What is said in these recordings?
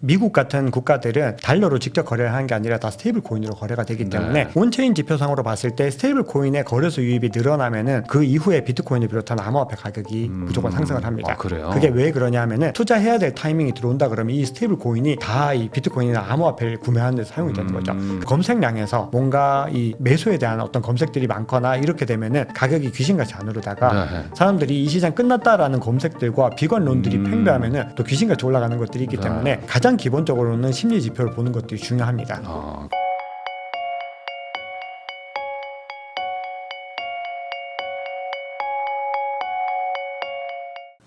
미국 같은 국가들은 달러로 직접 거래를 하는 게 아니라 다 스테이블 코인으로 거래가 되기 때문에 온체인 지표상으로 봤을 때 스테이블 코인의 거래소 유입이 늘어나면은 그 이후에 비트코인을 비롯한 암호화폐 가격이 무조건 상승을 합니다. 아, 그래요? 그게 왜 그러냐 하면은 투자해야 될 타이밍이 들어온다 그러면 이 스테이블 코인이 다 이 비트코인이나 암호화폐를 구매하는 데 사용이 되는 거죠. 검색량에서 뭔가 이 매수에 대한 어떤 검색들이 많거나 이렇게 되면은 가격이 귀신같이 안 오르다가 사람들이 이 시장 끝났다라는 검색들과 비관론들이 팽배하면은 또 귀신같이 올라가는 것들이 있기 때문에 가장 기본적으로는 심리 지표를 보는 것들이 중요합니다.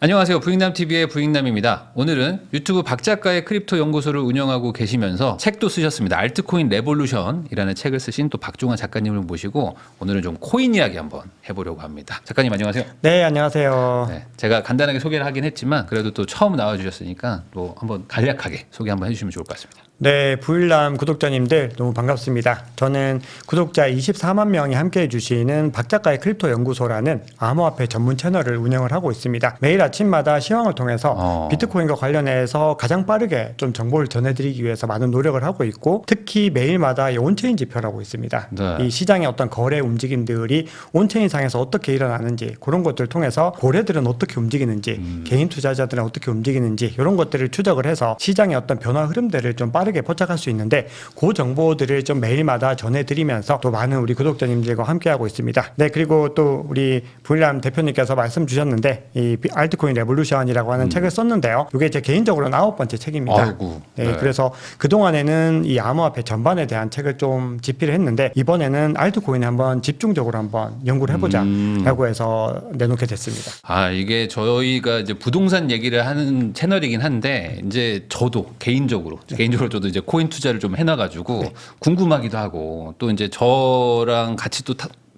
안녕하세요. 부익남TV의 부익남입니다. 오늘은 유튜브 박작가의 크립토 연구소를 운영하고 계시면서 책도 쓰셨습니다. 알트코인 레볼루션이라는 책을 쓰신 또 박종환 작가님을 모시고 오늘은 좀 코인 이야기 한번 해보려고 합니다. 작가님 안녕하세요. 네, 안녕하세요. 네, 제가 간단하게 소개를 하긴 했지만 그래도 또 처음 나와주셨으니까 또 한번 간략하게 소개 한번 해주시면 좋을 것 같습니다. 네, 부일남 구독자님들 너무 반갑습니다. 저는 구독자 24만 명이 함께해 주시는 박작가의 크립토 연구소라는 암호화폐 전문 채널을 운영을 하고 있습니다. 매일 아침마다 시황을 통해서 비트코인과 관련해서 가장 빠르게 좀 정보를 전해드리기 위해서 많은 노력을 하고 있고, 특히 매일마다 이 온체인 지표라고 있습니다. 네. 이 시장의 어떤 거래 움직임들이 온체인상에서 어떻게 일어나는지, 그런 것들을 통해서 고래들은 어떻게 움직이는지, 개인 투자자들은 어떻게 움직이는지, 이런 것들을 추적을 해서 시장의 어떤 변화 흐름들을 좀 빠르게 포착할 수 있는데, 그 정보들을 좀 매일마다 전해드리면서 또 많은 우리 구독자님들과 함께하고 있습니다. 네, 그리고 또 우리 부일남 대표님께서 말씀 주셨는데 이 알트코인 레볼루션이라고 하는 책을 썼는데요. 이게 제 개인적으로는 9번째 책입니다. 아이고, 네, 그래서 그동안에는 이 암호화폐 전반에 대한 책을 좀 집필을 했는데, 이번에는 알트코인에 한번 집중적으로 한번 연구를 해보자 라고 해서 내놓게 됐습니다. 이게 저희가 이제 부동산 얘기를 하는 채널이긴 한데, 이제 저도 개인적으로 저도 이제 코인 투자를 좀 해놔가지고 궁금하기도 하고, 또 이제 저랑 같이 또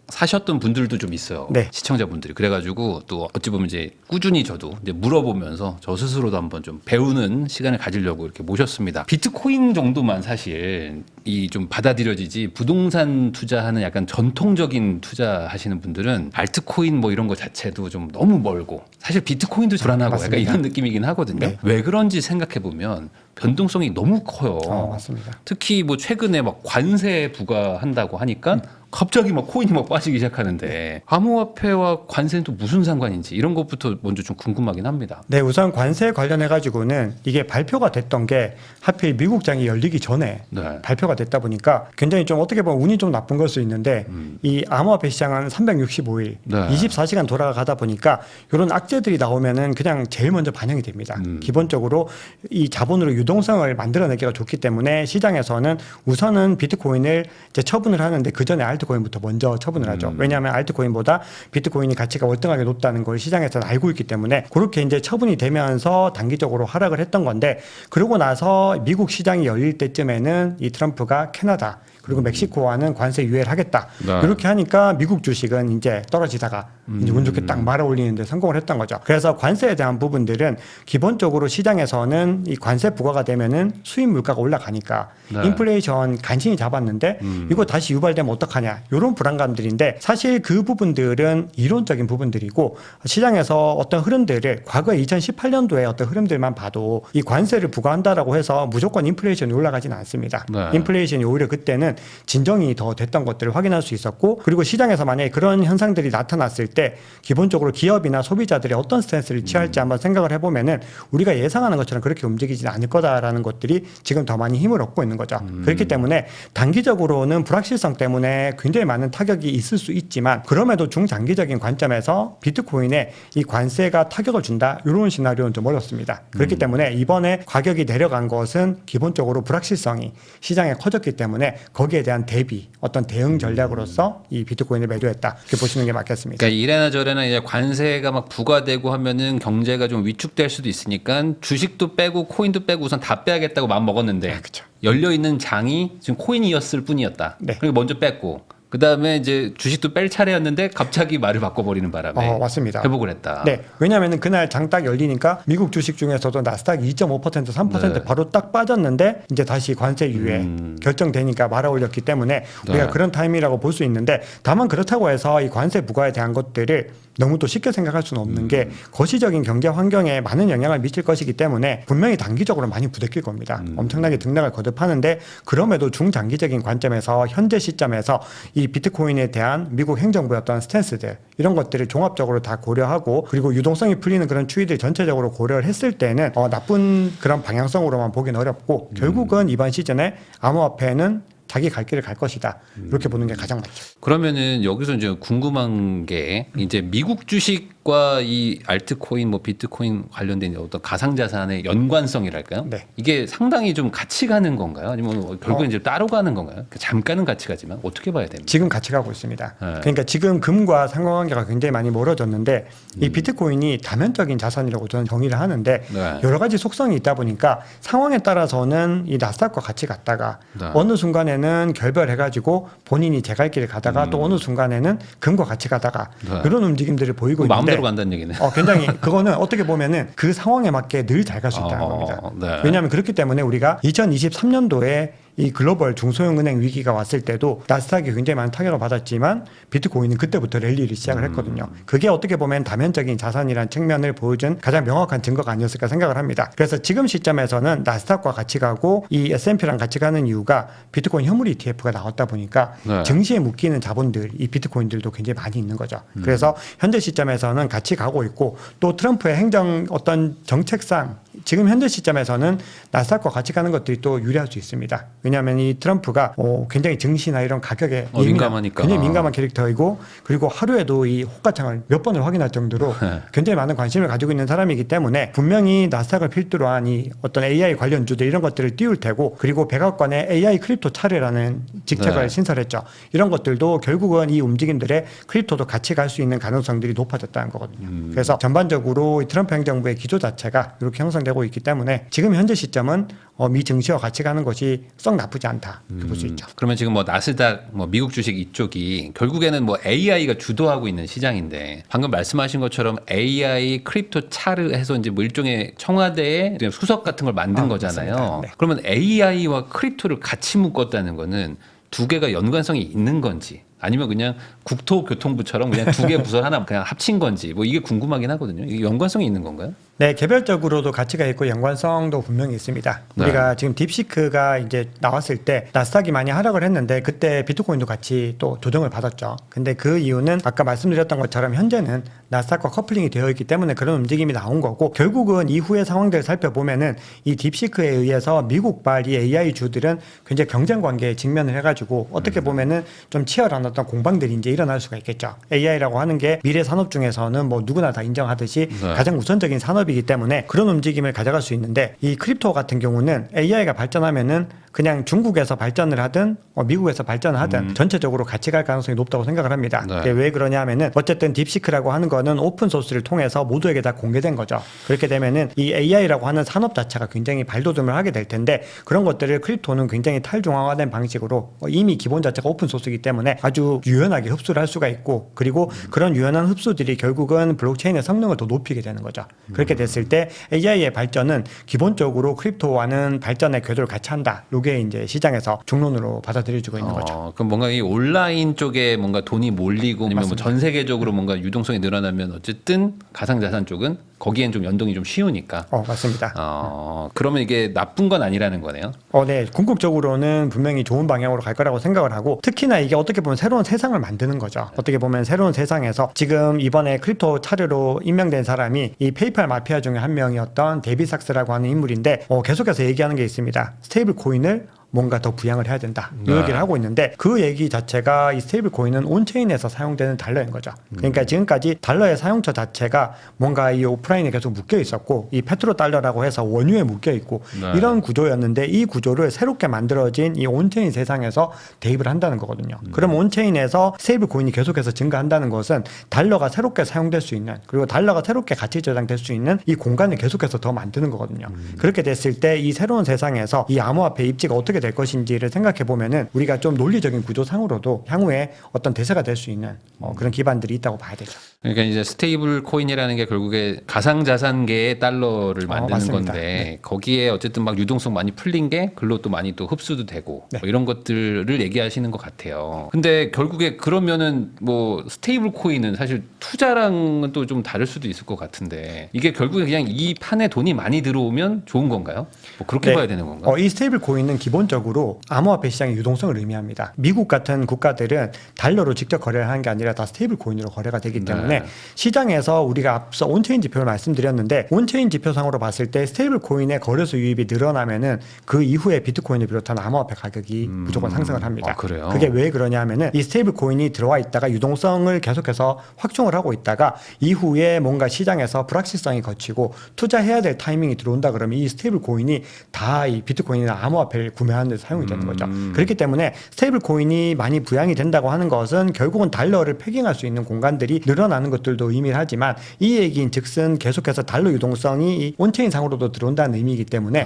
사셨던 분들도 좀 있어요. 네. 시청자분들이. 그래가지고 또 어찌 보면 이제 꾸준히 저도 이제 물어보면서 저 스스로도 한번 좀 배우는 시간을 가지려고 이렇게 모셨습니다. 비트코인 정도만 사실 이 좀 받아들여지지, 부동산 투자하는 약간 전통적인 투자하시는 분들은 알트코인 뭐 이런 거 자체도 좀 너무 멀고, 사실 비트코인도 불안하고 맞습니다. 약간 이런 느낌이긴 하거든요. 네. 왜 그런지 생각해 보면 변동성이 너무 커요. 맞습니다. 특히 뭐 최근에 막 관세 부과한다고 하니까 갑자기 막 코인이 막 빠지기 시작하는데, 암호화폐와 관세는 또 무슨 상관인지 이런 것부터 먼저 좀 궁금하긴 합니다. 네, 우선 관세 관련해 가지고는 이게 발표가 됐던 게 하필 미국장이 열리기 전에 발표가 됐다 보니까 굉장히 좀 어떻게 보면 운이 좀 나쁜 걸 수 있는데, 이 암호화폐 시장은 365일 24시간 돌아가다 보니까 이런 악재들이 나오면은 그냥 제일 먼저 반영이 됩니다. 기본적으로 이 자본으로 유동성을 만들어내기가 좋기 때문에 시장에서는 우선은 비트코인을 이제 처분을 하는데 그 전에 알트코인부터 먼저 처분을 하죠. 왜냐하면 알트코인보다 비트코인이 가치가 월등하게 높다는 걸 시장에서는 알고 있기 때문에 그렇게 이제 처분이 되면서 단기적으로 하락을 했던 건데, 그러고 나서 미국 시장이 열릴 때쯤에는 이 트럼프가 캐나다 그리고 멕시코와는 관세 유예를 하겠다. 이렇게 하니까 미국 주식은 이제 떨어지다가 이제 운 좋게 딱 말아 올리는데 성공을 했던 거죠. 그래서 관세에 대한 부분들은 기본적으로 시장에서는 이 관세 부과가 되면은 수입 물가가 올라가니까 인플레이션 간신히 잡았는데 이거 다시 유발되면 어떡하냐, 이런 불안감들인데, 사실 그 부분들은 이론적인 부분들이고, 시장에서 어떤 흐름들을 과거에 2018년도에 어떤 흐름들만 봐도 이 관세를 부과한다라고 해서 무조건 인플레이션이 올라가지는 않습니다. 인플레이션이 오히려 그때는 진정이 더 됐던 것들을 확인할 수 있었고, 그리고 시장에서 만약에 그런 현상들이 나타났을 때 기본적으로 기업이나 소비자들이 어떤 스탠스를 취할지 한번 생각을 해보면은 우리가 예상하는 것처럼 그렇게 움직이지는 않을 거다라는 것들이 지금 더 많이 힘을 얻고 있는 거죠. 그렇기 때문에 단기적으로는 불확실성 때문에 굉장히 많은 타격이 있을 수 있지만, 그럼에도 중장기적인 관점에서 비트코인에 이 관세가 타격을 준다, 이런 시나리오는 좀 어렵습니다. 그렇기 때문에 이번에 가격이 내려간 것은 기본적으로 불확실성이 시장에 커졌기 때문에 거기에 대한 대비, 어떤 대응 전략으로서 이 비트코인을 매도했다, 이렇게 보시는 게 맞겠습니다. 그러니까 이래나 저래나 이제 관세가 막 부과되고 하면은 경제가 좀 위축될 수도 있으니까 주식도 빼고 코인도 빼고 우선 다 빼야겠다고 마음 먹었는데, 그렇죠. 열려 있는 장이 지금 코인이었을 뿐이었다. 그러니까 먼저 뺐고, 그다음에 이제 주식도 뺄 차례였는데 갑자기 말을 바꿔버리는 바람에 맞습니다. 회복을 했다. 네, 왜냐하면 그날 장 딱 열리니까 미국 주식 중에서도 나스닥 2.5% 3% 네. 바로 딱 빠졌는데 이제 다시 관세 유예 결정되니까 말아 올렸기 때문에 우리가 네. 그런 타임이라고 볼 수 있는데, 다만 그렇다고 해서 이 관세 부과에 대한 것들을 너무 또 쉽게 생각할 수는 없는 게 거시적인 경제 환경에 많은 영향을 미칠 것이기 때문에 분명히 단기적으로 많이 부대낄 겁니다. 엄청나게 등락을 거듭하는데, 그럼에도 중장기적인 관점에서 현재 시점에서 이 비트코인에 대한 미국 행정부의 어떤 스탠스들, 이런 것들을 종합적으로 다 고려하고, 그리고 유동성이 풀리는 그런 추이들 전체적으로 고려를 했을 때는 나쁜 그런 방향성으로만 보기는 어렵고, 결국은 이번 시즌에 암호화폐는 자기 갈 길을 갈 것이다, 이렇게 보는 게 가장 맞죠. 그러면은 여기서 이제 궁금한 게 이제 미국 주식과 이 알트코인, 뭐 비트코인 관련된 어떤 가상자산의 연관성이랄까요? 네. 이게 상당히 좀 같이 가는 건가요? 아니면 결국엔 이제 따로 가는 건가요? 잠깐은 같이 가지만 어떻게 봐야 됩니까? 지금 같이 가고 있습니다. 네. 그러니까 지금 금과 상관관계가 굉장히 많이 멀어졌는데, 이 비트코인이 다면적인 자산이라고 저는 정의를 하는데, 네. 여러 가지 속성이 있다 보니까 상황에 따라서는 이 나스닥과 같이 갔다가 네. 어느 순간에는 결별해가지고 본인이 제 갈 길을 가다가 또 어느 순간에는 금과 같이 가다가 네. 그런 움직임들을 보이고 있는데, 마음대로 간다는 얘기네. 굉장히 그거는 어떻게 보면은 그 상황에 맞게 늘 잘 갈 수 있다는 겁니다. 네. 왜냐하면 그렇기 때문에 우리가 2023년도에 이 글로벌 중소형 은행 위기가 왔을 때도 나스닥이 굉장히 많은 타격을 받았지만 비트코인은 그때부터 랠리를 시작을 했거든요. 그게 어떻게 보면 다면적인 자산이라는 측면을 보여준 가장 명확한 증거가 아니었을까 생각을 합니다. 그래서 지금 시점에서는 나스닥과 같이 가고 이 S&P랑 같이 가는 이유가 비트코인 현물 ETF가 나왔다 보니까 네. 증시에 묶이는 자본들, 이 비트코인들도 굉장히 많이 있는 거죠. 그래서 현재 시점에서는 같이 가고 있고, 또 트럼프의 행정 어떤 정책상 지금 현재 시점에서는 나스닥과 같이 가는 것들이 또 유리할 수 있습니다. 왜냐하면 이 트럼프가 굉장히 증시나 이런 가격에 민감하니까. 굉장히 민감한 캐릭터이고, 그리고 하루에도 이 호가창을 몇 번을 확인할 정도로 굉장히 많은 관심을 가지고 있는 사람이기 때문에 분명히 나스닥을 필두로 한 이 어떤 AI 관련주들 이런 것들을 띄울 테고, 그리고 백악관의 AI 크립토 차례라는 직책을 네. 신설했죠. 이런 것들도 결국은 이 움직임들에 크립토도 같이 갈 수 있는 가능성들이 높아졌다는 거거든요. 그래서 전반적으로 이 트럼프 행정부의 기조 자체가 이렇게 형성되고 있기 때문에 지금 현재 시점은 미 증시와 같이 가는 것이 썩 나쁘지 않다, 이렇게 볼 수 있죠. 그러면 지금 뭐 나스닥, 뭐 미국 주식 이쪽이 결국에는 뭐 AI가 주도하고 있는 시장인데, 방금 말씀하신 것처럼 AI 크립토 차르 해서 이제 뭐 일종의 청와대의 수석 같은 걸 만든 거잖아요. 맞습니다. 네. 그러면 AI와 크립토를 같이 묶었다는 거는 두 개가 연관성이 있는 건지, 아니면 그냥 국토교통부처럼 그냥 두 개 부서 하나 그냥 합친 건지, 뭐 이게 궁금하긴 하거든요. 이게 연관성이 있는 건가요? 네, 개별적으로도 가치가 있고 연관성도 분명히 있습니다. 네. 우리가 지금 딥시크가 이제 나왔을 때 나스닥이 많이 하락을 했는데, 그때 비트코인도 같이 또 조정을 받았죠. 근데 그 이유는 아까 말씀드렸던 것처럼 현재는 나스닥과 커플링이 되어 있기 때문에 그런 움직임이 나온 거고, 결국은 이후의 상황들을 살펴보면은 이 딥시크에 의해서 미국발 이 AI 주들은 굉장히 경쟁 관계에 직면을 해가지고 어떻게 보면은 좀 치열한 어떤 공방들이 이제 일어날 수가 있겠죠. AI라고 하는 게 미래 산업 중에서는 뭐 누구나 다 인정하듯이 네. 가장 우선적인 산업이기 때문에 그런 움직임을 가져갈 수 있는데, 이 크립토 같은 경우는 AI가 발전하면은 그냥 중국에서 발전을 하든 미국에서 발전을 하든 전체적으로 같이 갈 가능성이 높다고 생각을 합니다. 네. 근데 왜 그러냐 하면은 어쨌든 딥시크라고 하는 거는 오픈 소스를 통해서 모두에게 다 공개된 거죠. 그렇게 되면은 이 AI라고 하는 산업 자체가 굉장히 발돋움을 하게 될 텐데, 그런 것들을 크립토는 굉장히 탈중앙화된 방식으로 이미 기본 자체가 오픈 소스이기 때문에 아주 유연하게 흡수를 할 수가 있고, 그리고 그런 유연한 흡수들이 결국은 블록체인의 성능을 더 높이게 되는 거죠. 그렇게 됐을 때 AI의 발전은 기본적으로 크립토와는 발전의 궤도를 같이 한다. 이게 이제 시장에서 중론으로 받아들여지고 있는 거죠. 그럼 뭔가 이 온라인 쪽에 뭔가 돈이 몰리고, 아니면 뭐 전 세계적으로 뭔가 유동성이 늘어나면 어쨌든 가상자산 쪽은 거기엔 좀 연동이 좀 쉬우니까. 맞습니다. 그러면 이게 나쁜 건 아니라는 거네요. 네. 궁극적으로는 분명히 좋은 방향으로 갈 거라고 생각을 하고, 특히나 이게 어떻게 보면 새로운 세상을 만드는 거죠. 어떻게 보면 새로운 세상에서 지금 이번에 크립토 차르로 임명된 사람이 이 페이팔 마피아 중에 한 명이었던 데이비 삭스라고 하는 인물인데, 계속해서 얘기하는 게 있습니다. 스테이블 코인을 뭔가 더 부양을 해야 된다, 이 네. 얘기를 하고 있는데, 그 얘기 자체가 이 스테이블 코인은 온체인에서 사용되는 달러인 거죠. 그러니까 지금까지 달러의 사용처 자체가 뭔가 이 오프라인에 계속 묶여 있었고, 이 페트로 달러라고 해서 원유에 묶여 있고, 네. 이런 구조였는데, 이 구조를 새롭게 만들어진 이 온체인 세상에서 대입을 한다는 거거든요. 그럼 온체인에서 스테이블 코인이 계속해서 증가한다는 것은 달러가 새롭게 사용될 수 있는, 그리고 달러가 새롭게 가치 저장될 수 있는 이 공간을 계속해서 더 만드는 거거든요. 그렇게 됐을 때 이 새로운 세상에서 이 암호화폐 입지가 어떻게 될 것인지를 생각해 보면은 우리가 좀 논리적인 구조상으로도 향후에 어떤 대세가 될 수 있는 그런 기반들이 있다고 봐야 되죠. 그러니까 이제 스테이블 코인이라는 게 결국에 가상자산계의 달러를 만드는 맞습니다. 건데 네. 거기에 어쨌든 막 유동성 많이 풀린 게 글로 또 많이 또 흡수도 되고 네. 뭐 이런 것들을 얘기하시는 것 같아요. 근데 결국에 그러면은 뭐 스테이블 코인은 사실 투자랑은 또 좀 다를 수도 있을 것 같은데 이게 결국에 그냥 이 판에 돈이 많이 들어오면 좋은 건가요? 뭐 그렇게 네. 봐야 되는 건가? 이 스테이블 코인은 기본적으로 암호화폐 시장의 유동성을 의미합니다. 미국 같은 국가들은 달러로 직접 거래를 하는 게 아니라 다 스테이블 코인으로 거래가 되기 때문에 네. 시장에서 우리가 앞서 온체인 지표를 말씀드렸는데 온체인 지표상으로 봤을 때 스테이블 코인의 거래소 유입이 늘어나면은 그 이후에 비트코인을 비롯한 암호화폐 가격이 무조건 상승을 합니다. 그래요? 그게 왜 그러냐면은 이 스테이블 코인이 들어와 있다가 유동성을 계속해서 확충을 하고 있다가 이후에 뭔가 시장에서 불확실성이 거치고 투자해야 될 타이밍이 들어온다 그러면 이 스테이블 코인이 다 이 비트코인이나 암호화폐를 구매하는 데 사용이 되는 거죠. 그렇기 때문에 스테이블 코인이 많이 부양이 된다고 하는 것은 결국은 달러를 패깅할 수 있는 공간들이 늘어나는 것들도 의미를 하지만 이 얘기인 즉슨 계속해서 달러 유동성이 이 온체인 상으로도 들어온다는 의미이기 때문에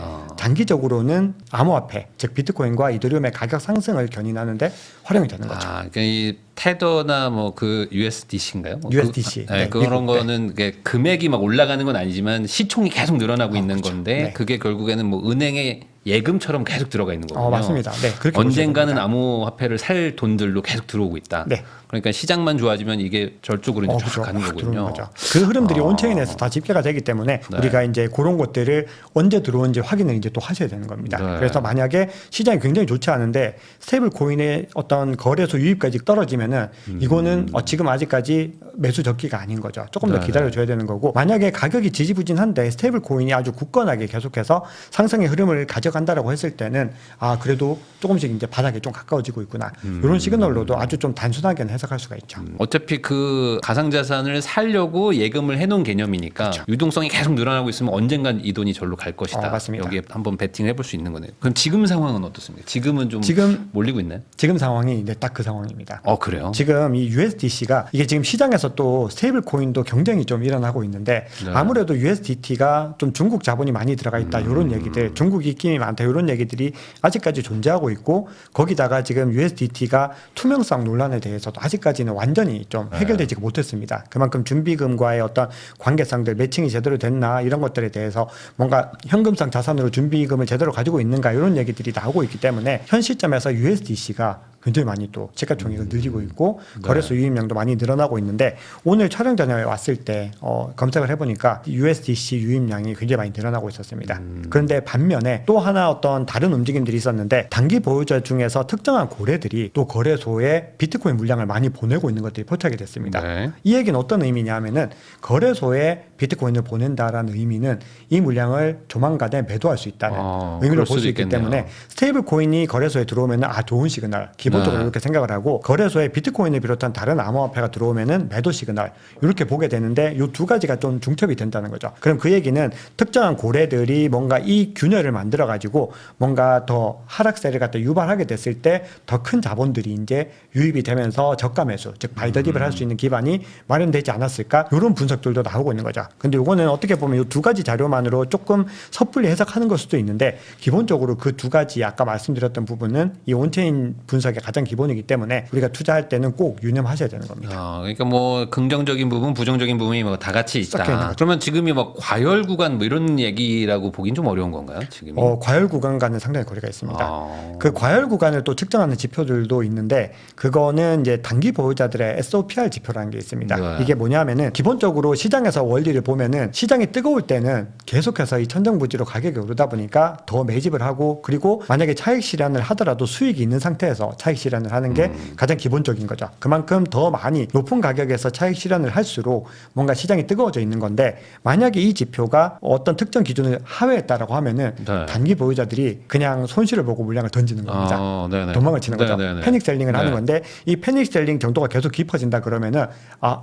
단기적으로는 암호화폐 즉 비트코인과 이더리움의 가격 상승을 견인하는데 활용이 되는 거죠. 그러니까 이 테더나 뭐 그 USDC인가요? USDC. 네, 그런 미국, 거는 그게 금액이 막 올라가는 건 아니지만 시총이 계속 늘어나고 있는 그렇죠. 건데 네. 그게 결국에는 뭐 은행에 예금처럼 계속 들어가 있는 거군요. 맞습니다. 네, 그렇게 언젠가는 보셔야 됩니다. 암호화폐를 살 돈들로 계속 들어오고 있다. 네. 그러니까 시장만 좋아지면 이게 저쪽으로 이제 쫙 그렇죠. 가는 확 들어오는 거군요. 거죠. 그 흐름들이 온체인에서 다 집계가 되기 때문에 네. 우리가 이제 그런 것들을 언제 들어오는지 확인을 이제 또 하셔야 되는 겁니다. 네. 그래서 만약에 시장이 굉장히 좋지 않은데 스테이블 코인의 어떤 거래소 유입까지 떨어지면은 이거는 지금 아직까지 매수 적기가 아닌 거죠. 조금 더 네. 기다려줘야 되는 거고 만약에 가격이 지지부진한데 스테이블 코인이 아주 굳건하게 계속해서 상승의 흐름을 가져간다라고 했을 때는 그래도 조금씩 이제 바닥에 좀 가까워지고 있구나. 이런 시그널로도 아주 좀 단순하게는 해석할 수가 있죠. 어차피 그 가상자산을 살려고 예금을 해놓은 개념이니까 유동성이 계속 늘어나고 있으면 언젠간 이 돈이 절로 갈 것이다. 맞습니다. 여기에 한번 베팅을 해볼 수 있는 거네요. 그럼 지금 상황은 어떻습니까? 지금은 좀 지금 몰리고 있나요? 지금 상황이 딱 그 상황입니다. 그래요? 지금 이 USDC가 이게 지금 시장에서 또 스테이블 코인도 경쟁이 좀 일어나고 있는데 네. 아무래도 USDT가 좀 중국 자본이 많이 들어가 있다 이런 얘기들 중국 입김이 많다 이런 얘기들이 아직까지 존재하고 있고 거기다가 지금 USDT가 투명성 논란에 대해서도 아직까지는 완전히 좀 해결되지 못했습니다. 그만큼 준비금과의 어떤 관계상들 매칭이 제대로 됐나 이런 것들에 대해서 뭔가 현금성 자산으로 준비금을 제대로 가지고 있는가 이런 얘기들이 나오고 있기 때문에 현 시점에서 USDC가 굉장히 많이 또 시가총액을 늘리고 있고 거래소 유입량도 많이 늘어나고 있는데 오늘 촬영 전에 왔을 때 검색을 해보니까 USDC 유입량이 굉장히 많이 늘어나고 있었습니다. 그런데 반면에 또 하나 어떤 다른 움직임들이 있었는데 단기 보유자 중에서 특정한 고래들이 또 거래소에 비트코인 물량을 많이 보내고 있는 것들이 포착이 됐습니다. 네. 이 얘기는 어떤 의미냐면은 거래소에 비트코인을 보낸다라는 의미는 이 물량을 조만간에 매도할 수 있다는 의미를 볼 수 있기 있겠네요. 때문에 스테이블 코인이 거래소에 들어오면은 좋은 시그널 기본적으로 네. 이렇게 생각을 하고 거래소에 비트코인을 비롯한 다른 암호화폐가 들어오면은 매도 시그널 이렇게 보게 되는데 이 두 가지가 좀 중첩이 된다는 거죠. 그럼 그 얘기는 특정한 고래들이 뭔가 이 균열을 만들어 가지고 뭔가 더 하락세를 갖다 유발하게 됐을 때 더 큰 자본들이 이제 유입이 되면서 저가 매수 즉 바이더딥을 할 수 있는 기반이 마련되지 않았을까 이런 분석들도 나오고 있는 거죠. 근데 이거는 어떻게 보면 이 두 가지 자료만으로 조금 섭불리 해석하는 걸 수도 있는데 기본적으로 그 두 가지 아까 말씀드렸던 부분은 이 온체인 분석의 가장 기본이기 때문에 우리가 투자할 때는 꼭 유념하셔야 되는 겁니다. 그러니까 뭐 긍정적인 부분, 부정적인 부분이 뭐 다 같이 섞여 있는 있다. 거죠. 그러면 지금이 뭐 과열 구간 뭐 이런 얘기라고 보긴 좀 어려운 건가요? 지금이? 과열 구간과는 상당히 거리가 있습니다. 그 과열 구간을 또 측정하는 지표들도 있는데 그거는 이제 단기 보유자들의 SOPR 지표라는 게 있습니다. 네. 이게 뭐냐면은 기본적으로 시장에서 원리를 보면은 시장이 뜨거울 때는 계속해서 이 천정부지로 가격이 오르다 보니까 더 매집을 하고 그리고 만약에 차익 실현을 하더라도 수익이 있는 상태에서 차익 실현을 하는 게 가장 기본적인 거죠. 그만큼 더 많이 높은 가격에서 차익 실현을 할수록 뭔가 시장이 뜨거워져 있는 건데 만약에 이 지표가 어떤 특정 기준을 하회했다라고 하면은 네. 단기 보유자들이 그냥 손실을 보고 물량을 던지는 겁니다. 네네. 도망을 치는 거죠. 네네네. 패닉 셀링을 네. 하는 건데 이 패닉 셀링 정도가 계속 깊어진다 그러면은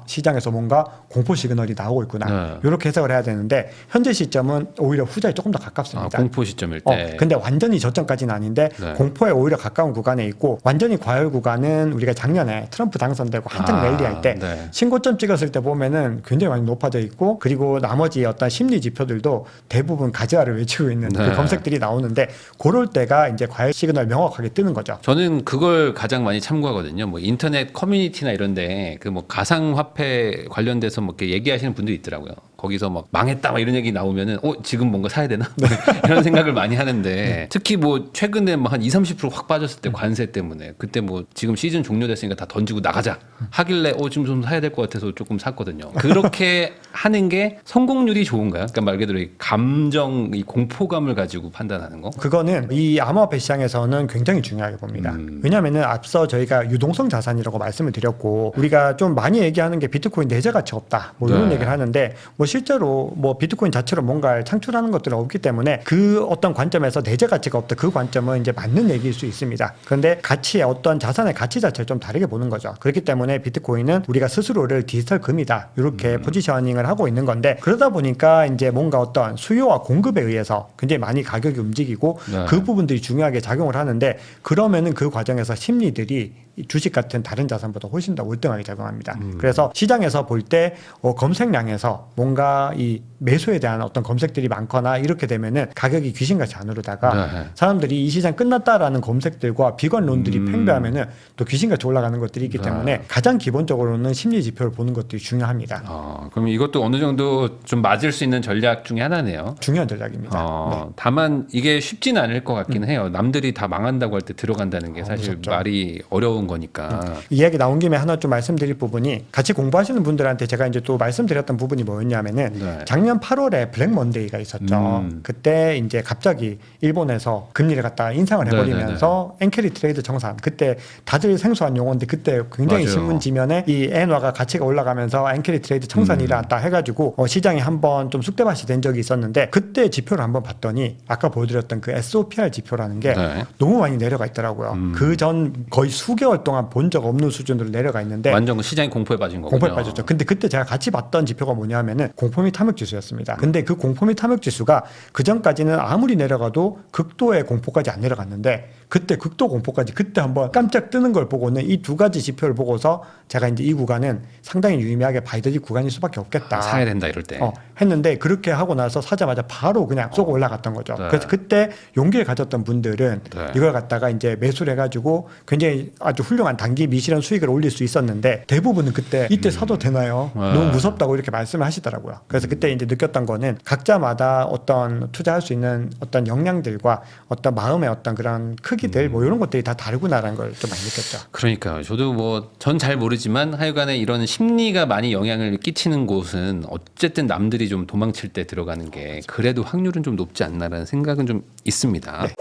시장에서 뭔가 공포 시그널이 나오고 있구나. 네. 이렇게 해석을 해야 되는데 현재 시점은 오히려 후자에 조금 더 가깝습니다. 공포 시점일 때. 근데 완전히 저점까지는 아닌데 네. 공포에 오히려 가까운 구간에 있고 완전히 과열 구간은 우리가 작년에 트럼프 당선되고 한창 랠리할 때 네. 신고점 찍었을 때 보면은 굉장히 많이 높아져 있고 그리고 나머지 어떤 심리 지표들도 대부분 가즈아를 외치고 있는 네. 그 검색들이 나오는데 그럴 때가 이제 과열 시그널 명확하게 뜨는 거죠. 저는 그걸 가장 많이 참고하거든요. 뭐 인터넷 커뮤니티나 이런데 그 뭐 가상화폐 관련돼서 뭐 이렇게 얘기하시는 분들이 있더라고요. 거기서 막 망했다 막 이런 얘기 나오면은 지금 뭔가 사야 되나 이런 생각을 많이 하는데 특히 뭐 최근에 뭐 한 20-30%확 빠졌을 때 관세 때문에 그때 뭐 지금 시즌 종료됐으니까 다 던지고 나가자 하길래 지금 좀 사야 될 것 같아서 조금 샀거든요. 그렇게 하는 게 성공률이 좋은가요? 그러니까 말 그대로 이 감정, 이 공포감을 가지고 판단하는 거? 그거는 이 암호화폐 시장에서는 굉장히 중요하게 봅니다. 왜냐하면은 앞서 저희가 유동성 자산이라고 말씀을 드렸고 우리가 좀 많이 얘기하는 게 비트코인 내재 가치 없다 뭐 이런 네. 얘기를 하는데 뭐 실제로 뭐 비트코인 자체로 뭔가를 창출하는 것들은 없기 때문에 그 어떤 관점에서 내재 가치가 없다 그 관점은 이제 맞는 얘기일 수 있습니다. 그런데 가치의 어떤 자산의 가치 자체를 좀 다르게 보는 거죠. 그렇기 때문에 비트코인은 우리가 스스로를 디지털 금이다 이렇게 포지셔닝을 하고 있는 건데 그러다 보니까 이제 뭔가 어떤 수요와 공급에 의해서 굉장히 많이 가격이 움직이고 네. 그 부분들이 중요하게 작용을 하는데 그러면은 그 과정에서 심리들이 이 주식 같은 다른 자산보다 훨씬 더 월등하게 작용합니다. 그래서 시장에서 볼 때 검색량에서 뭔가 이 매수에 대한 어떤 검색들이 많거나 이렇게 되면은 가격이 귀신같이 안 오르다가 네. 사람들이 이 시장 끝났다라는 검색들과 비관론들이 팽배하면은 또 귀신같이 올라가는 것들이 있기 때문에 가장 기본적으로는 심리 지표를 보는 것들이 중요합니다. 그럼 이것도 어느 정도 좀 맞을 수 있는 전략 중에 하나네요. 중요한 전략입니다. 네. 다만 이게 쉽지는 않을 것 같기는 해요. 남들이 다 망한다고 할 때 들어간다는 게 사실 무섭죠. 말이 어려운 거니까. 이 이야기 나온 김에 하나 좀 말씀드릴 부분이 같이 공부하시는 분들한테 제가 이제 또 말씀드렸던 부분이 뭐였냐면은 네. 작년 8월에 블랙 먼데이가 있었죠. 그때 이제 갑자기 일본에서 금리를 갖다 인상을 해버리면서 엔캐리 트레이드 정산 그때 다들 생소한 용어인데 그때 굉장히 맞아요. 신문 지면에 이 엔화가 가치가 올라가면서 엔캐리 트레이드 청산이 일어났다 해가지고 시장이 한번 좀 쑥대밭이 된 적이 있었는데 그때 지표를 한번 봤더니 아까 보여드렸던 그 SOPR 지표라는 게 네. 너무 많이 내려가 있더라고요. 그 전 거의 수개월 동안 본 적 없는 수준으로 내려가 있는데 완전 시장이 공포에 빠진 거군요. 공포에 빠졌죠. 근데 그때 제가 같이 봤던 지표가 뭐냐면은 공포 및 탐욕 지수였습니다. 근데 그 공포 및 탐욕 지수가 그 전까지는 아무리 내려가도 극도의 공포까지 안 내려갔는데 그때 극도 공포까지 그때 한번 깜짝 뜨는 걸 보고는 이 두 가지 지표를 보고서 제가 이제 이 구간은 상당히 유의미하게 봐야 될 구간일 수밖에 없겠다. 사야 된다 이럴 때. 했는데 그렇게 하고 나서 사자마자 바로 그냥 쏘고 올라갔던 거죠. 네. 그래서 그때 용기를 가졌던 분들은 네. 이걸 갖다가 이제 매수를 해가지고 굉장히 아주 훌륭한 단기 미실현 수익을 올릴 수 있었는데 대부분은 그때 이때 사도 되나요? 너무 무섭다고 이렇게 말씀을 하시더라고요. 그래서 그때 이제 느꼈던 거는 각자마다 어떤 투자할 수 있는 어떤 역량들과 어떤 마음의 어떤 그런 크기들 뭐 이런 것들이 다 다르구나라는 걸 좀 많이 느꼈죠. 그러니까요. 저도 뭐 전 잘 모르지만 하여간에 이런 심리가 많이 영향을 끼치는 곳은 어쨌든 남들이 좀 도망칠 때 들어가는 게 그래도 확률은 좀 높지 않나라는 생각은 좀 있습니다. 네.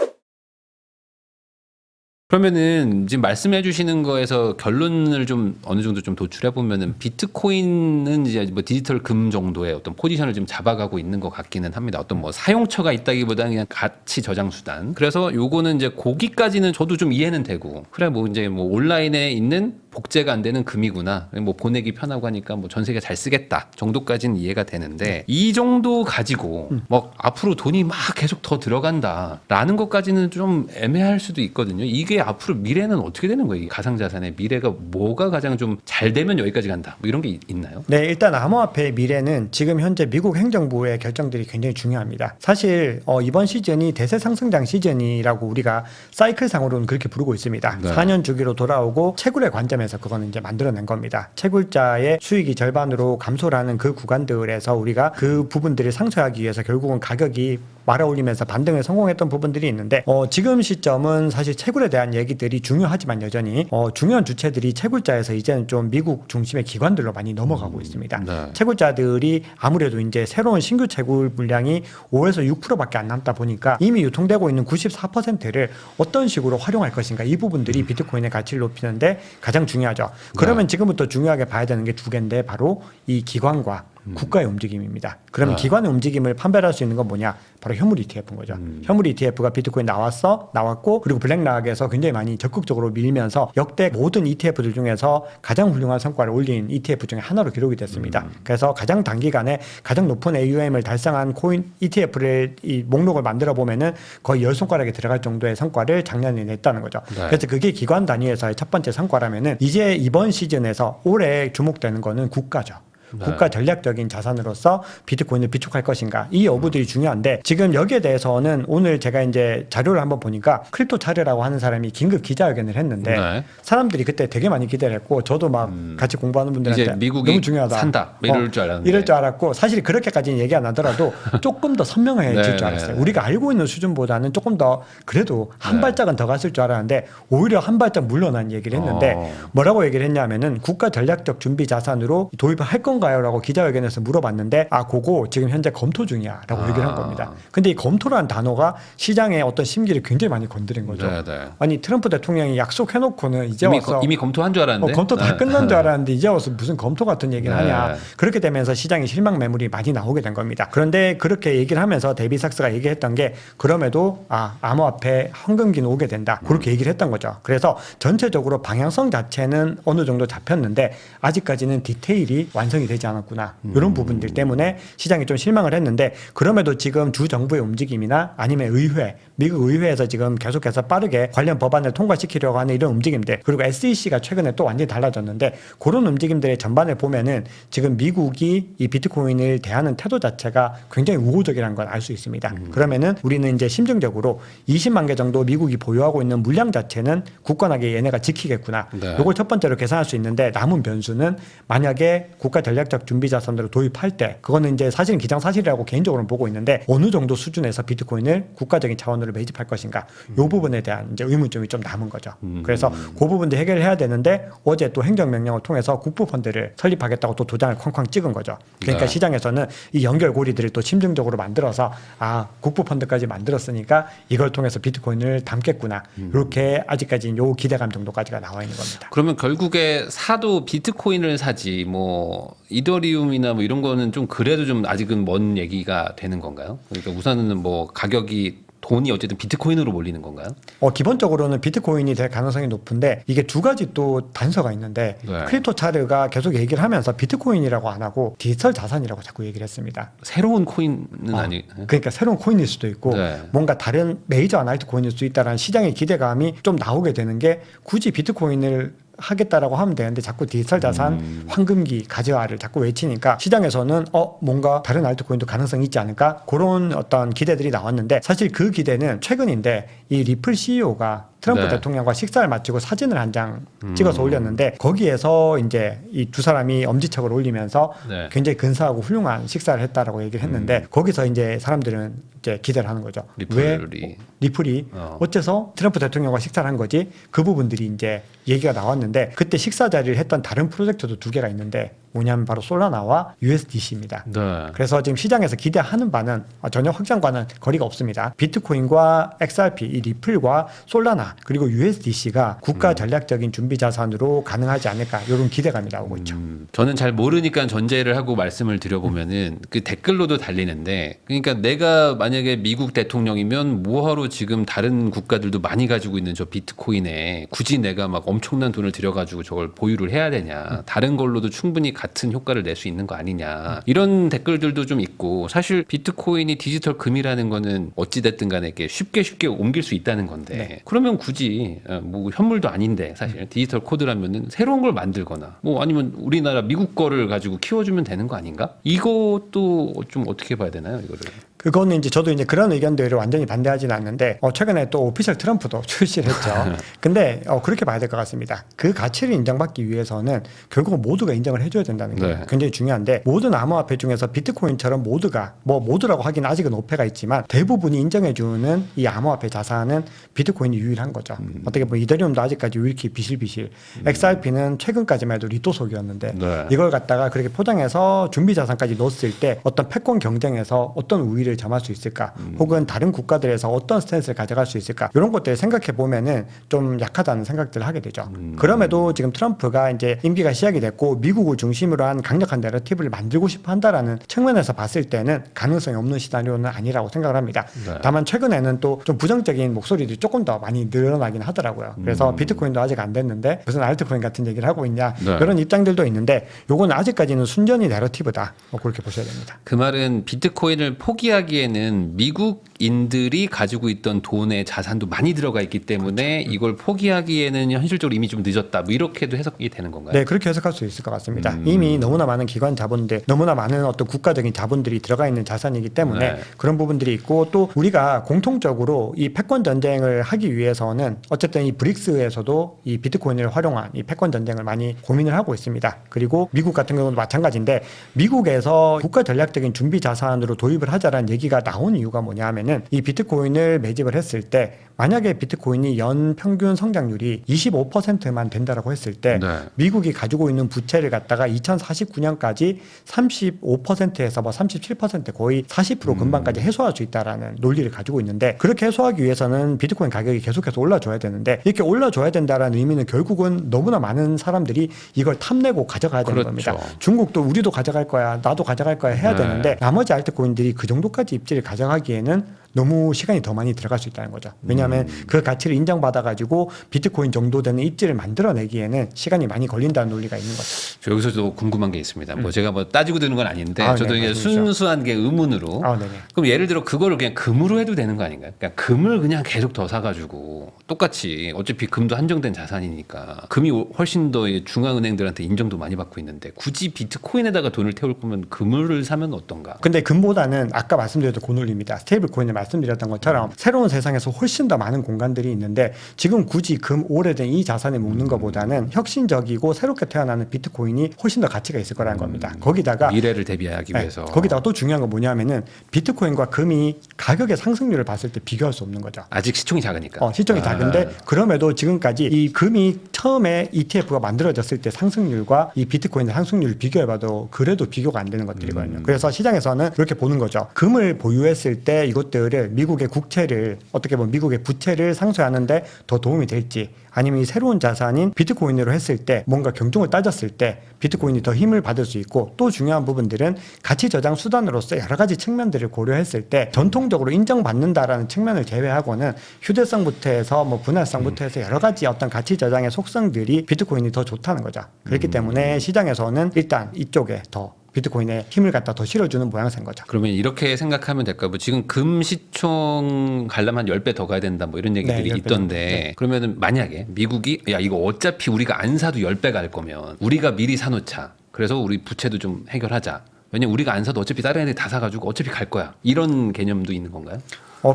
그러면은 지금 말씀해 주시는 거에서 결론을 좀 어느 정도 좀 도출해 보면은 비트코인은 이제 뭐 디지털 금 정도의 어떤 포지션을 지금 잡아가고 있는 것 같기는 합니다. 어떤 뭐 사용처가 있다기보다는 그냥 가치 저장 수단. 그래서 요거는 이제 거기까지는 저도 좀 이해는 되고 그래 뭐 이제 뭐 온라인에 있는 복제가 안 되는 금이구나. 뭐 보내기 편하고 하니까 뭐 전 세계 잘 쓰겠다 정도까지는 이해가 되는데 이 정도 가지고 뭐 앞으로 돈이 막 계속 더 들어간다라는 것까지는 좀 애매할 수도 있거든요. 이게 앞으로 미래는 어떻게 되는 거예요? 이 가상자산의 미래가 뭐가 가장 좀 잘 되면 여기까지 간다. 뭐 이런 게 있나요? 네, 일단 암호화폐의 미래는 지금 현재 미국 행정부의 결정들이 굉장히 중요합니다. 사실 이번 시즌이 대세 상승장 시즌이라고 우리가 사이클상으로는 그렇게 부르고 있습니다. 네. 4년 주기로 돌아오고 채굴의 관점에서 그거는 이제 만들어낸 겁니다. 채굴자의 수익이 절반으로 감소를 하는 그 구간들에서 우리가 그 부분들을 상쇄하기 위해서 결국은 가격이 말아올리면서 반등에 성공했던 부분들이 있는데 지금 시점은 사실 채굴에 대한 얘기들이 중요하지만 여전히 중요한 주체들이 채굴자에서 이제는 좀 미국 중심의 기관들로 많이 넘어가고 있습니다. 네. 채굴자들이 아무래도 이제 새로운 신규 채굴 물량이 5에서 6%밖에 안 남다 보니까 이미 유통되고 있는 94%를 어떤 식으로 활용할 것인가 이 부분들이 비트코인의 가치를 높이는데 가장 중요하죠. 그러면 지금부터 중요하게 봐야 되는 게 두 개인데 바로 이 기관과 국가의 움직임입니다. 그러면 아. 기관의 움직임을 판별할 수 있는 건 뭐냐? 바로 현물 ETF인 거죠. 현물 ETF가 비트코인 나왔고 그리고 블랙락에서 굉장히 많이 적극적으로 밀면서 역대 모든 ETF들 중에서 가장 훌륭한 성과를 올린 ETF 중에 하나로 기록이 됐습니다. 그래서 가장 단기간에 가장 높은 AUM을 달성한 코인 ETF를 이 목록을 만들어 보면은 거의 10손가락에 들어갈 정도의 성과를 작년에 냈다는 거죠. 네. 그래서 그게 기관 단위에서의 첫 번째 성과라면은 이제 이번 시즌에서 올해 주목되는 거는 국가죠. 네. 국가 전략적인 자산으로서 비트코인을 비축할 것인가 이 여부들이 중요한데 지금 여기에 대해서는 오늘 제가 이제 자료를 한번 보니까 크립토 차르라고 하는 사람이 긴급 기자회견을 했는데 네. 사람들이 그때 되게 많이 기대를 했고 저도 막 같이 공부하는 분들한테 이제 미국이 너무 중요하다 산다 뭐 이럴 줄 알았는데 이럴 줄 알았고 사실 그렇게까지는 얘기 안 하더라도 조금 더 선명해질 네, 줄 알았어요. 네. 우리가 알고 있는 수준보다는 조금 더 그래도 한 네. 발짝은 더 갔을 줄 알았는데 오히려 한 발짝 물러난 얘기를 했는데 뭐라고 얘기를 했냐면은 국가 전략적 준비 자산으로 도입을 할 건가요?라고 기자회견에서 물어봤는데 그거 지금 현재 검토 중이야라고 얘기를 한 겁니다. 근데 이 검토라는 단어가 시장의 어떤 심기를 굉장히 많이 건드린 거죠. 네, 네. 아니 트럼프 대통령이 약속해놓고는 이제 이미, 와서 이미 검토한 줄 알았는데 검토 다 네. 끝난 줄 알았는데 이제 와서 무슨 검토 같은 얘기를 네. 하냐. 그렇게 되면서 시장에 실망 매물이 많이 나오게 된 겁니다. 그런데 그렇게 얘기를 하면서 데이비 삭스가 얘기했던 게 그럼에도 암호화폐 황금기는 오게 된다. 그렇게 얘기를 했던 거죠. 그래서 전체적으로 방향성 자체는 어느 정도 잡혔는데 아직까지는 디테일이 완성이 되지 않았구나. 이런 부분들 때문에 시장이 좀 실망을 했는데 그럼에도 지금 주 정부의 움직임이나 아니면 의회, 미국 의회에서 지금 계속해서 빠르게 관련 법안을 통과시키려고 하는 이런 움직임들 그리고 SEC가 최근에 또 완전히 달라졌는데 그런 움직임들의 전반을 보면은 지금 미국이 이 비트코인을 대하는 태도 자체가 굉장히 우호적이라는 걸 알 수 있습니다. 그러면은 우리는 이제 심정적으로 20만 개 정도 미국이 보유하고 있는 물량 자체는 굳건하게 얘네가 지키겠구나. 네. 이걸 첫 번째로 계산할 수 있는데 남은 변수는 만약에 국가 전략적 준비 자산으로 도입할 때 그거는 이제 사실은 기정사실이라고 개인적으로는 보고 있는데 어느 정도 수준에서 비트코인을 국가적인 차원으로 매집할 것인가 이 부분에 대한 이제 의문점이 좀 남은 거죠. 그래서 그 부분도 해결해야 되는데 어제 또 행정명령을 통해서 국부펀드를 설립하겠다고 또 도장을 쾅쾅 찍은 거죠. 그러니까 네. 시장에서는 이 연결고리들을 또 심층적으로 만들어서 국부펀드까지 만들었으니까 이걸 통해서 비트코인을 담겠구나. 이렇게 아직까지 요 기대감 정도까지가 나와 있는 겁니다. 그러면 결국에 사도 비트코인을 사지 뭐 이더리움이나 뭐 이런 거는 좀 그래도 좀 아직은 먼 얘기가 되는 건가요? 그러니까 우선은 뭐 가격이 돈이 어쨌든 비트코인으로 몰리는 건가요? 기본적으로는 비트코인이 될 가능성이 높은데 이게 두 가지 또 단서가 있는데 네. 크립토 차르가 계속 얘기를 하면서 비트코인이라고 안 하고 디지털 자산이라고 자꾸 얘기를 했습니다. 새로운 코인은 아니. 그러니까 새로운 코인일 수도 있고 네. 뭔가 다른 메이저 알트 코인일 수도 있다라는 시장의 기대감이 좀 나오게 되는 게 굳이 비트코인을 하겠다라고 하면 되는데 자꾸 디지털 자산 황금기 가져와를 자꾸 외치니까 시장에서는 뭔가 다른 알트코인도 가능성이 있지 않을까 그런 어떤 기대들이 나왔는데 사실 그 기대는 최근인데 이 리플 CEO가 트럼프 네. 대통령과 식사를 마치고 사진을 한 장 찍어서 올렸는데 거기에서 이제 이 두 사람이 엄지척을 올리면서 네. 굉장히 근사하고 훌륭한 식사를 했다라고 얘기를 했는데 거기서 이제 사람들은 이제 기대를 하는 거죠. 왜 리플이 어째서 트럼프 대통령과 식사를 한 거지? 그 부분들이 이제 얘기가 나왔는데 그때 식사 자리를 했던 다른 프로젝트도 두 개가 있는데 뭐냐면 바로 솔라나와 USDC입니다. 네. 그래서 지금 시장에서 기대하는 바는 전혀 확장과는 거리가 없습니다. 비트코인과 XRP, 이 리플과 솔라나 그리고 USDC가 국가 전략적인 준비 자산으로 가능하지 않을까 이런 기대감이 나오고 있죠. 저는 잘 모르니까 전제를 하고 말씀을 드려보면은 그 댓글로도 달리는데 그러니까 내가 만약에 미국 대통령이면 뭐하러 지금 다른 국가들도 많이 가지고 있는 저 비트코인에 굳이 내가 막 엄청난 돈을 들여가지고 저걸 보유를 해야 되냐. 다른 걸로도 충분히 같은 효과를 낼 수 있는 거 아니냐. 이런 댓글들도 좀 있고 사실 비트코인이 디지털 금이라는 거는 어찌됐든 간에 이렇게 쉽게 옮길 수 있다는 건데 네. 그러면 굳이 뭐 현물도 아닌데 사실 디지털 코드라면은 새로운 걸 만들거나 뭐 아니면 우리나라 미국 거를 가지고 키워주면 되는 거 아닌가? 이것도 좀 어떻게 봐야 되나요, 이거를? 그거는 이제 저도 이제 그런 의견들을 완전히 반대하지는 않는데 최근에 또 오피셜 트럼프도 출시를 했죠. 근데 그렇게 봐야 될 것 같습니다. 그 가치를 인정받기 위해서는 결국은 모두가 인정을 해줘야 된다는 게 네. 굉장히 중요한데 모든 암호화폐 중에서 비트코인처럼 모두가 뭐 모두라고 하긴 아직은 오패가 있지만 대부분이 인정해주는 이 암호화폐 자산은 비트코인이 유일한 거죠. 어떻게 보면 이더리움도 아직까지 유일히 비실비실. XRP는 최근까지만 해도 리토속이었는데 네. 이걸 갖다가 그렇게 포장해서 준비 자산까지 넣었을 때 어떤 패권 경쟁에서 어떤 우위를 거리를 점할 수 있을까? 혹은 다른 국가들에서 어떤 스탠스를 가져갈 수 있을까? 이런 것들을 생각해 보면은 좀 약하다는 생각들을 하게 되죠. 그럼에도 지금 트럼프가 이제 임기가 시작이 됐고 미국을 중심으로 한 강력한 내러티브를 만들고 싶어 한다라는 측면에서 봤을 때는 가능성이 없는 시나리오는 아니라고 생각을 합니다. 네. 다만 최근에는 또 좀 부정적인 목소리들이 조금 더 많이 늘어나긴 하더라고요. 그래서 비트코인도 아직 안 됐는데 무슨 알트코인 같은 얘기를 하고 있냐 네. 그런 입장들도 있는데 요거는 아직까지는 순전히 내러티브다. 뭐 그렇게 보셔야 됩니다. 그 말은 비트코인을 포기하기에는 미국인들이 가지고 있던 돈의 자산도 많이 들어가 있기 때문에 이걸 포기하기에는 현실적으로 이미 좀 늦었다. 뭐 이렇게도 해석이 되는 건가요? 네, 그렇게 해석할 수 있을 것 같습니다. 이미 너무나 많은 기관 자본들, 너무나 많은 어떤 국가적인 자본들이 들어가 있는 자산이기 때문에 네. 그런 부분들이 있고 또 우리가 공통적으로 이 패권 전쟁을 하기 위해서는 어쨌든 이 브릭스에서도 이 비트코인을 활용한 이 패권 전쟁을 많이 고민을 하고 있습니다. 그리고 미국 같은 경우도 마찬가지인데 미국에서 국가 전략적인 준비 자산으로 도입을 하자라는 얘기가 나온 이유가 뭐냐 하면은 이 비트코인을 매집을 했을 때 만약에 비트코인이 연 평균 성장률이 25%만 된다라고 했을 때 네. 미국이 가지고 있는 부채를 갖다가 2049년까지 35%에서 뭐 37% 거의 40% 근방까지 해소할 수 있다라는 논리를 가지고 있는데 그렇게 해소하기 위해서는 비트코인 가격이 계속해서 올라줘야 되는데 이렇게 올라줘야 된다라는 의미는 결국은 너무나 많은 사람들이 이걸 탐내고 가져가야 되는 그렇죠. 겁니다. 중국도 우리도 가져갈 거야, 나도 가져갈 거야 해야 네. 되는데 나머지 알트코인들이 그 정도까지 입지를 가져가기에는 너무 시간이 더 많이 들어갈 수 있다는 거죠. 왜냐하면 그 가치를 인정받아가지고 비트코인 정도 되는 입지를 만들어내기에는 시간이 많이 걸린다는 논리가 있는 거죠. 저 여기서도 궁금한 게 있습니다. 뭐 제가 뭐 따지고 드는 건 아닌데 아, 저도 네, 이게 말씀해 주시죠. 순수한 게 의문으로. 아, 네네. 그럼 예를 들어 그거를 그냥 금으로 해도 되는 거 아닌가요? 그러니까 금을 그냥 계속 더 사가지고 똑같이 어차피 금도 한정된 자산이니까 금이 훨씬 더 중앙은행들한테 인정도 많이 받고 있는데 굳이 비트코인에다가 돈을 태울 거면 금을 사면 어떤가? 근데 금보다는 아까 말씀드렸던 그 논리입니다. 스테이블 코인을 말씀드렸던 것처럼 새로운 세상에서 훨씬 더 많은 공간들이 있는데 지금 굳이 금 오래된 이 자산을 묶는 것보다는 혁신적이고 새롭게 태어나는 비트코인이 훨씬 더 가치가 있을 거라는 겁니다. 거기다가 미래를 대비하기 네, 위해서. 거기다가 또 중요한 건 뭐냐면은 비트코인과 금이 가격의 상승률을 봤을 때 비교할 수 없는 거죠. 아직 시총이 작으니까. 시총이 작은데 그럼에도 지금까지 이 금이 처음에 ETF가 만들어졌을 때 상승률과 이 비트코인의 상승률을 비교해봐도 그래도 비교가 안 되는 것들이거든요. 그래서 시장에서는 이렇게 보는 거죠. 금을 보유했을 때 이것들을 미국의 국채를 어떻게 보면 미국의 부채를 상쇄하는데 더 도움이 될지 아니면 이 새로운 자산인 비트코인으로 했을 때 뭔가 경중을 따졌을 때 비트코인이 더 힘을 받을 수 있고 또 중요한 부분들은 가치 저장 수단으로서 여러 가지 측면들을 고려했을 때 전통적으로 인정받는다라는 측면을 제외하고는 휴대성부터 해서 뭐 분할성부터 해서 여러 가지 어떤 가치 저장의 속성들이 비트코인이 더 좋다는 거죠. 그렇기 때문에 시장에서는 일단 이쪽에 더 비트코인에 힘을 갖다 더 실어주는 모양새인 거죠. 그러면 이렇게 생각하면 될까? 뭐 지금 금 시총 가려면 한 10배 더 가야 된다 뭐 이런 얘기들이 10배 있던데 네. 그러면은 만약에 미국이 야 이거 어차피 우리가 안 사도 10배 갈 거면 우리가 미리 사놓자. 그래서 우리 부채도 좀 해결하자. 왜냐면 우리가 안 사도 어차피 다른 애들이 다 사가지고 어차피 갈 거야. 이런 개념도 있는 건가요?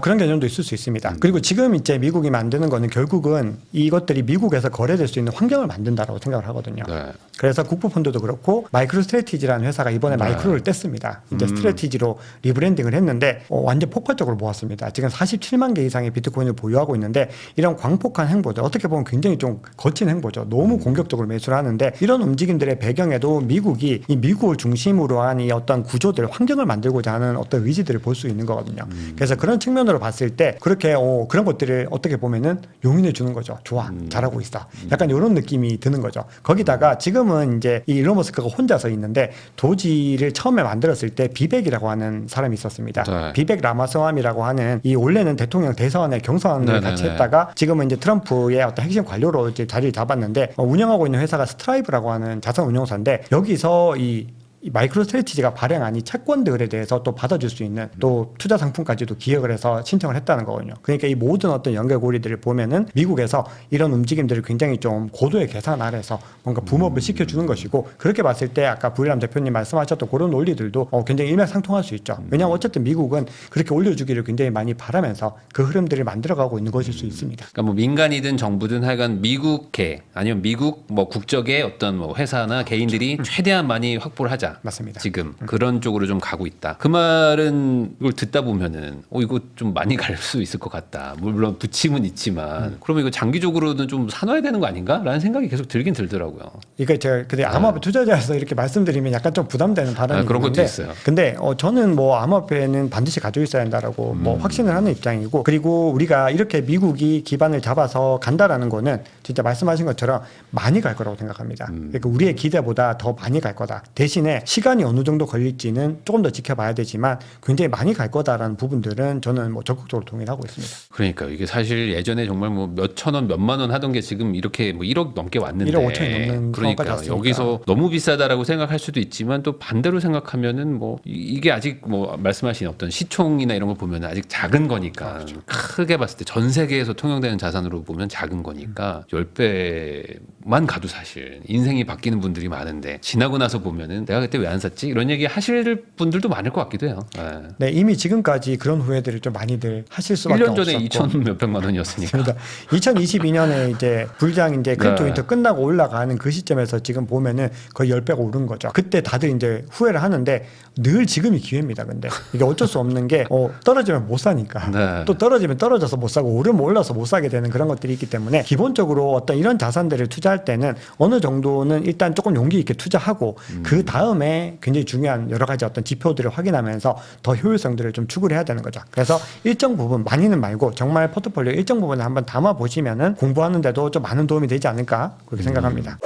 그런 개념도 있을 수 있습니다. 그리고 지금 이제 미국이 만드는 거는 결국은 이것들이 미국에서 거래될 수 있는 환경을 만든다라고 생각을 하거든요. 네. 그래서 국부펀드도 그렇고 마이크로 스트래티지라는 회사가 이번에 마이크로를 뗐습니다. 이제 스트래티지로 리브랜딩을 했는데 완전 폭발적으로 모았습니다. 지금 47만 개 이상의 비트코인을 보유하고 있는데 이런 광폭한 행보들 어떻게 보면 굉장히 좀 거친 행보죠. 너무 공격적으로 매수를 하는데 이런 움직임들의 배경에도 미국이 이 미국을 중심으로 한 이 어떤 구조들 환경을 만들고자 하는 어떤 의지들을 볼 수 있는 거거든요. 그래서 그런 측면으로 봤을 때 그렇게 그런 것들을 어떻게 보면은 용인해 주는 거죠. 좋아, 잘하고 있어. 약간 이런 느낌이 드는 거죠. 거기다가 지금은 이제 이 일론 머스크가 혼자서 있는데 도지를 처음에 만들었을 때 비백이라고 하는 사람이 있었습니다. 네. 비백 라마스와미라고 하는 이 원래는 대통령 대선에 경선을 네네네. 같이 했다가 지금은 이제 트럼프의 어떤 핵심 관료로 이제 자리를 잡았는데 운영하고 있는 회사가 스트라이브라고 하는 자산 운용사인데 여기서 이 마이크로 스트래티지가 발행한 이 채권들에 대해서 또 받아줄 수 있는 또 투자 상품까지도 기획을 해서 신청을 했다는 거거든요. 그러니까 이 모든 어떤 연결고리들을 보면은 미국에서 이런 움직임들을 굉장히 좀 고도의 계산 아래서 뭔가 붐업을 시켜주는 것이고 그렇게 봤을 때 아까 부일람 대표님 말씀하셨던 그런 논리들도 굉장히 일맥상통할 수 있죠. 왜냐하면 어쨌든 미국은 그렇게 올려주기를 굉장히 많이 바라면서 그 흐름들을 만들어가고 있는 것일 수 있습니다. 그러니까 뭐 민간이든 정부든 하여간 미국계 아니면 미국 뭐 국적의 어떤 뭐 회사나 개인들이 최대한 많이 확보를 하자. 있다. 맞습니다. 지금 그런 쪽으로 좀 가고 있다. 그 말은 이걸 듣다 보면은 이거 좀 많이 갈 수 있을 것 같다. 물론 부침은 있지만 그러면 이거 장기적으로는 좀 사놔야 되는 거 아닌가라는 생각이 계속 들긴 들더라고요. 이거 제가 근데 암호화폐 투자자에서 이렇게 말씀드리면 약간 좀 부담되는 발언이 그런 것도 있는데 있어요. 근데 저는 뭐 암호화폐는 반드시 가지고 있어야 한다라고 뭐 확신을 하는 입장이고 그리고 우리가 이렇게 미국이 기반을 잡아서 간다라는 거는 진짜 말씀하신 것처럼 많이 갈 거라고 생각합니다. 그러니까 우리의 기대보다 더 많이 갈 거다. 대신에 시간이 어느 정도 걸릴지는 조금 더 지켜봐야 되지만 굉장히 많이 갈 거다라는 부분들은 저는 뭐 적극적으로 동의하고 있습니다. 그러니까 이게 사실 예전에 정말 뭐 몇천 원, 몇만 원 하던 게 지금 이렇게 뭐 1억 넘게 왔는데 1억 5천이 넘는 그러니까 상황까지 왔으니까. 여기서 너무 비싸다라고 생각할 수도 있지만 또 반대로 생각하면은 뭐 이게 아직 뭐 말씀하신 어떤 시총이나 이런 걸 보면 아직 작은 거니까 크게 봤을 때 전 세계에서 통용되는 자산으로 보면 작은 거니까 10배만 가도 사실 인생이 바뀌는 분들이 많은데 지나고 나서 보면은 내가 그때 왜 안 샀지? 이런 얘기 하실 분들도 많을 것 같기도 해요. 네. 네, 이미 지금까지 그런 후회들을 좀 많이들 하실 수밖에 1년 없었고. 전에 2천 몇백만 원이었으니까. 2022년에 이제 불장 이제 크립토 네. 윈터 끝나고 올라가는 그 시점에서 지금 보면은 거의 10배가 오른 거죠. 그때 다들 이제 후회를 하는데 늘 지금이 기회입니다. 근데 이게 어쩔 수 없는 게 떨어지면 못 사니까. 네. 또 떨어지면 떨어져서 못 사고 오르면 올라서 못 사게 되는 그런 것들이 있기 때문에 기본적으로 어떤 이런 자산들을 투자할 때는 어느 정도는 일단 조금 용기 있게 투자하고 그 다음에 굉장히 중요한 여러 가지 어떤 지표들을 확인하면서 더 효율성들을 좀 추구를 해야 되는 거죠. 그래서 일정 부분 많이는 말고 정말 포트폴리오 일정 부분을 한번 담아 보시면은 공부하는데도 좀 많은 도움이 되지 않을까 그렇게 생각합니다.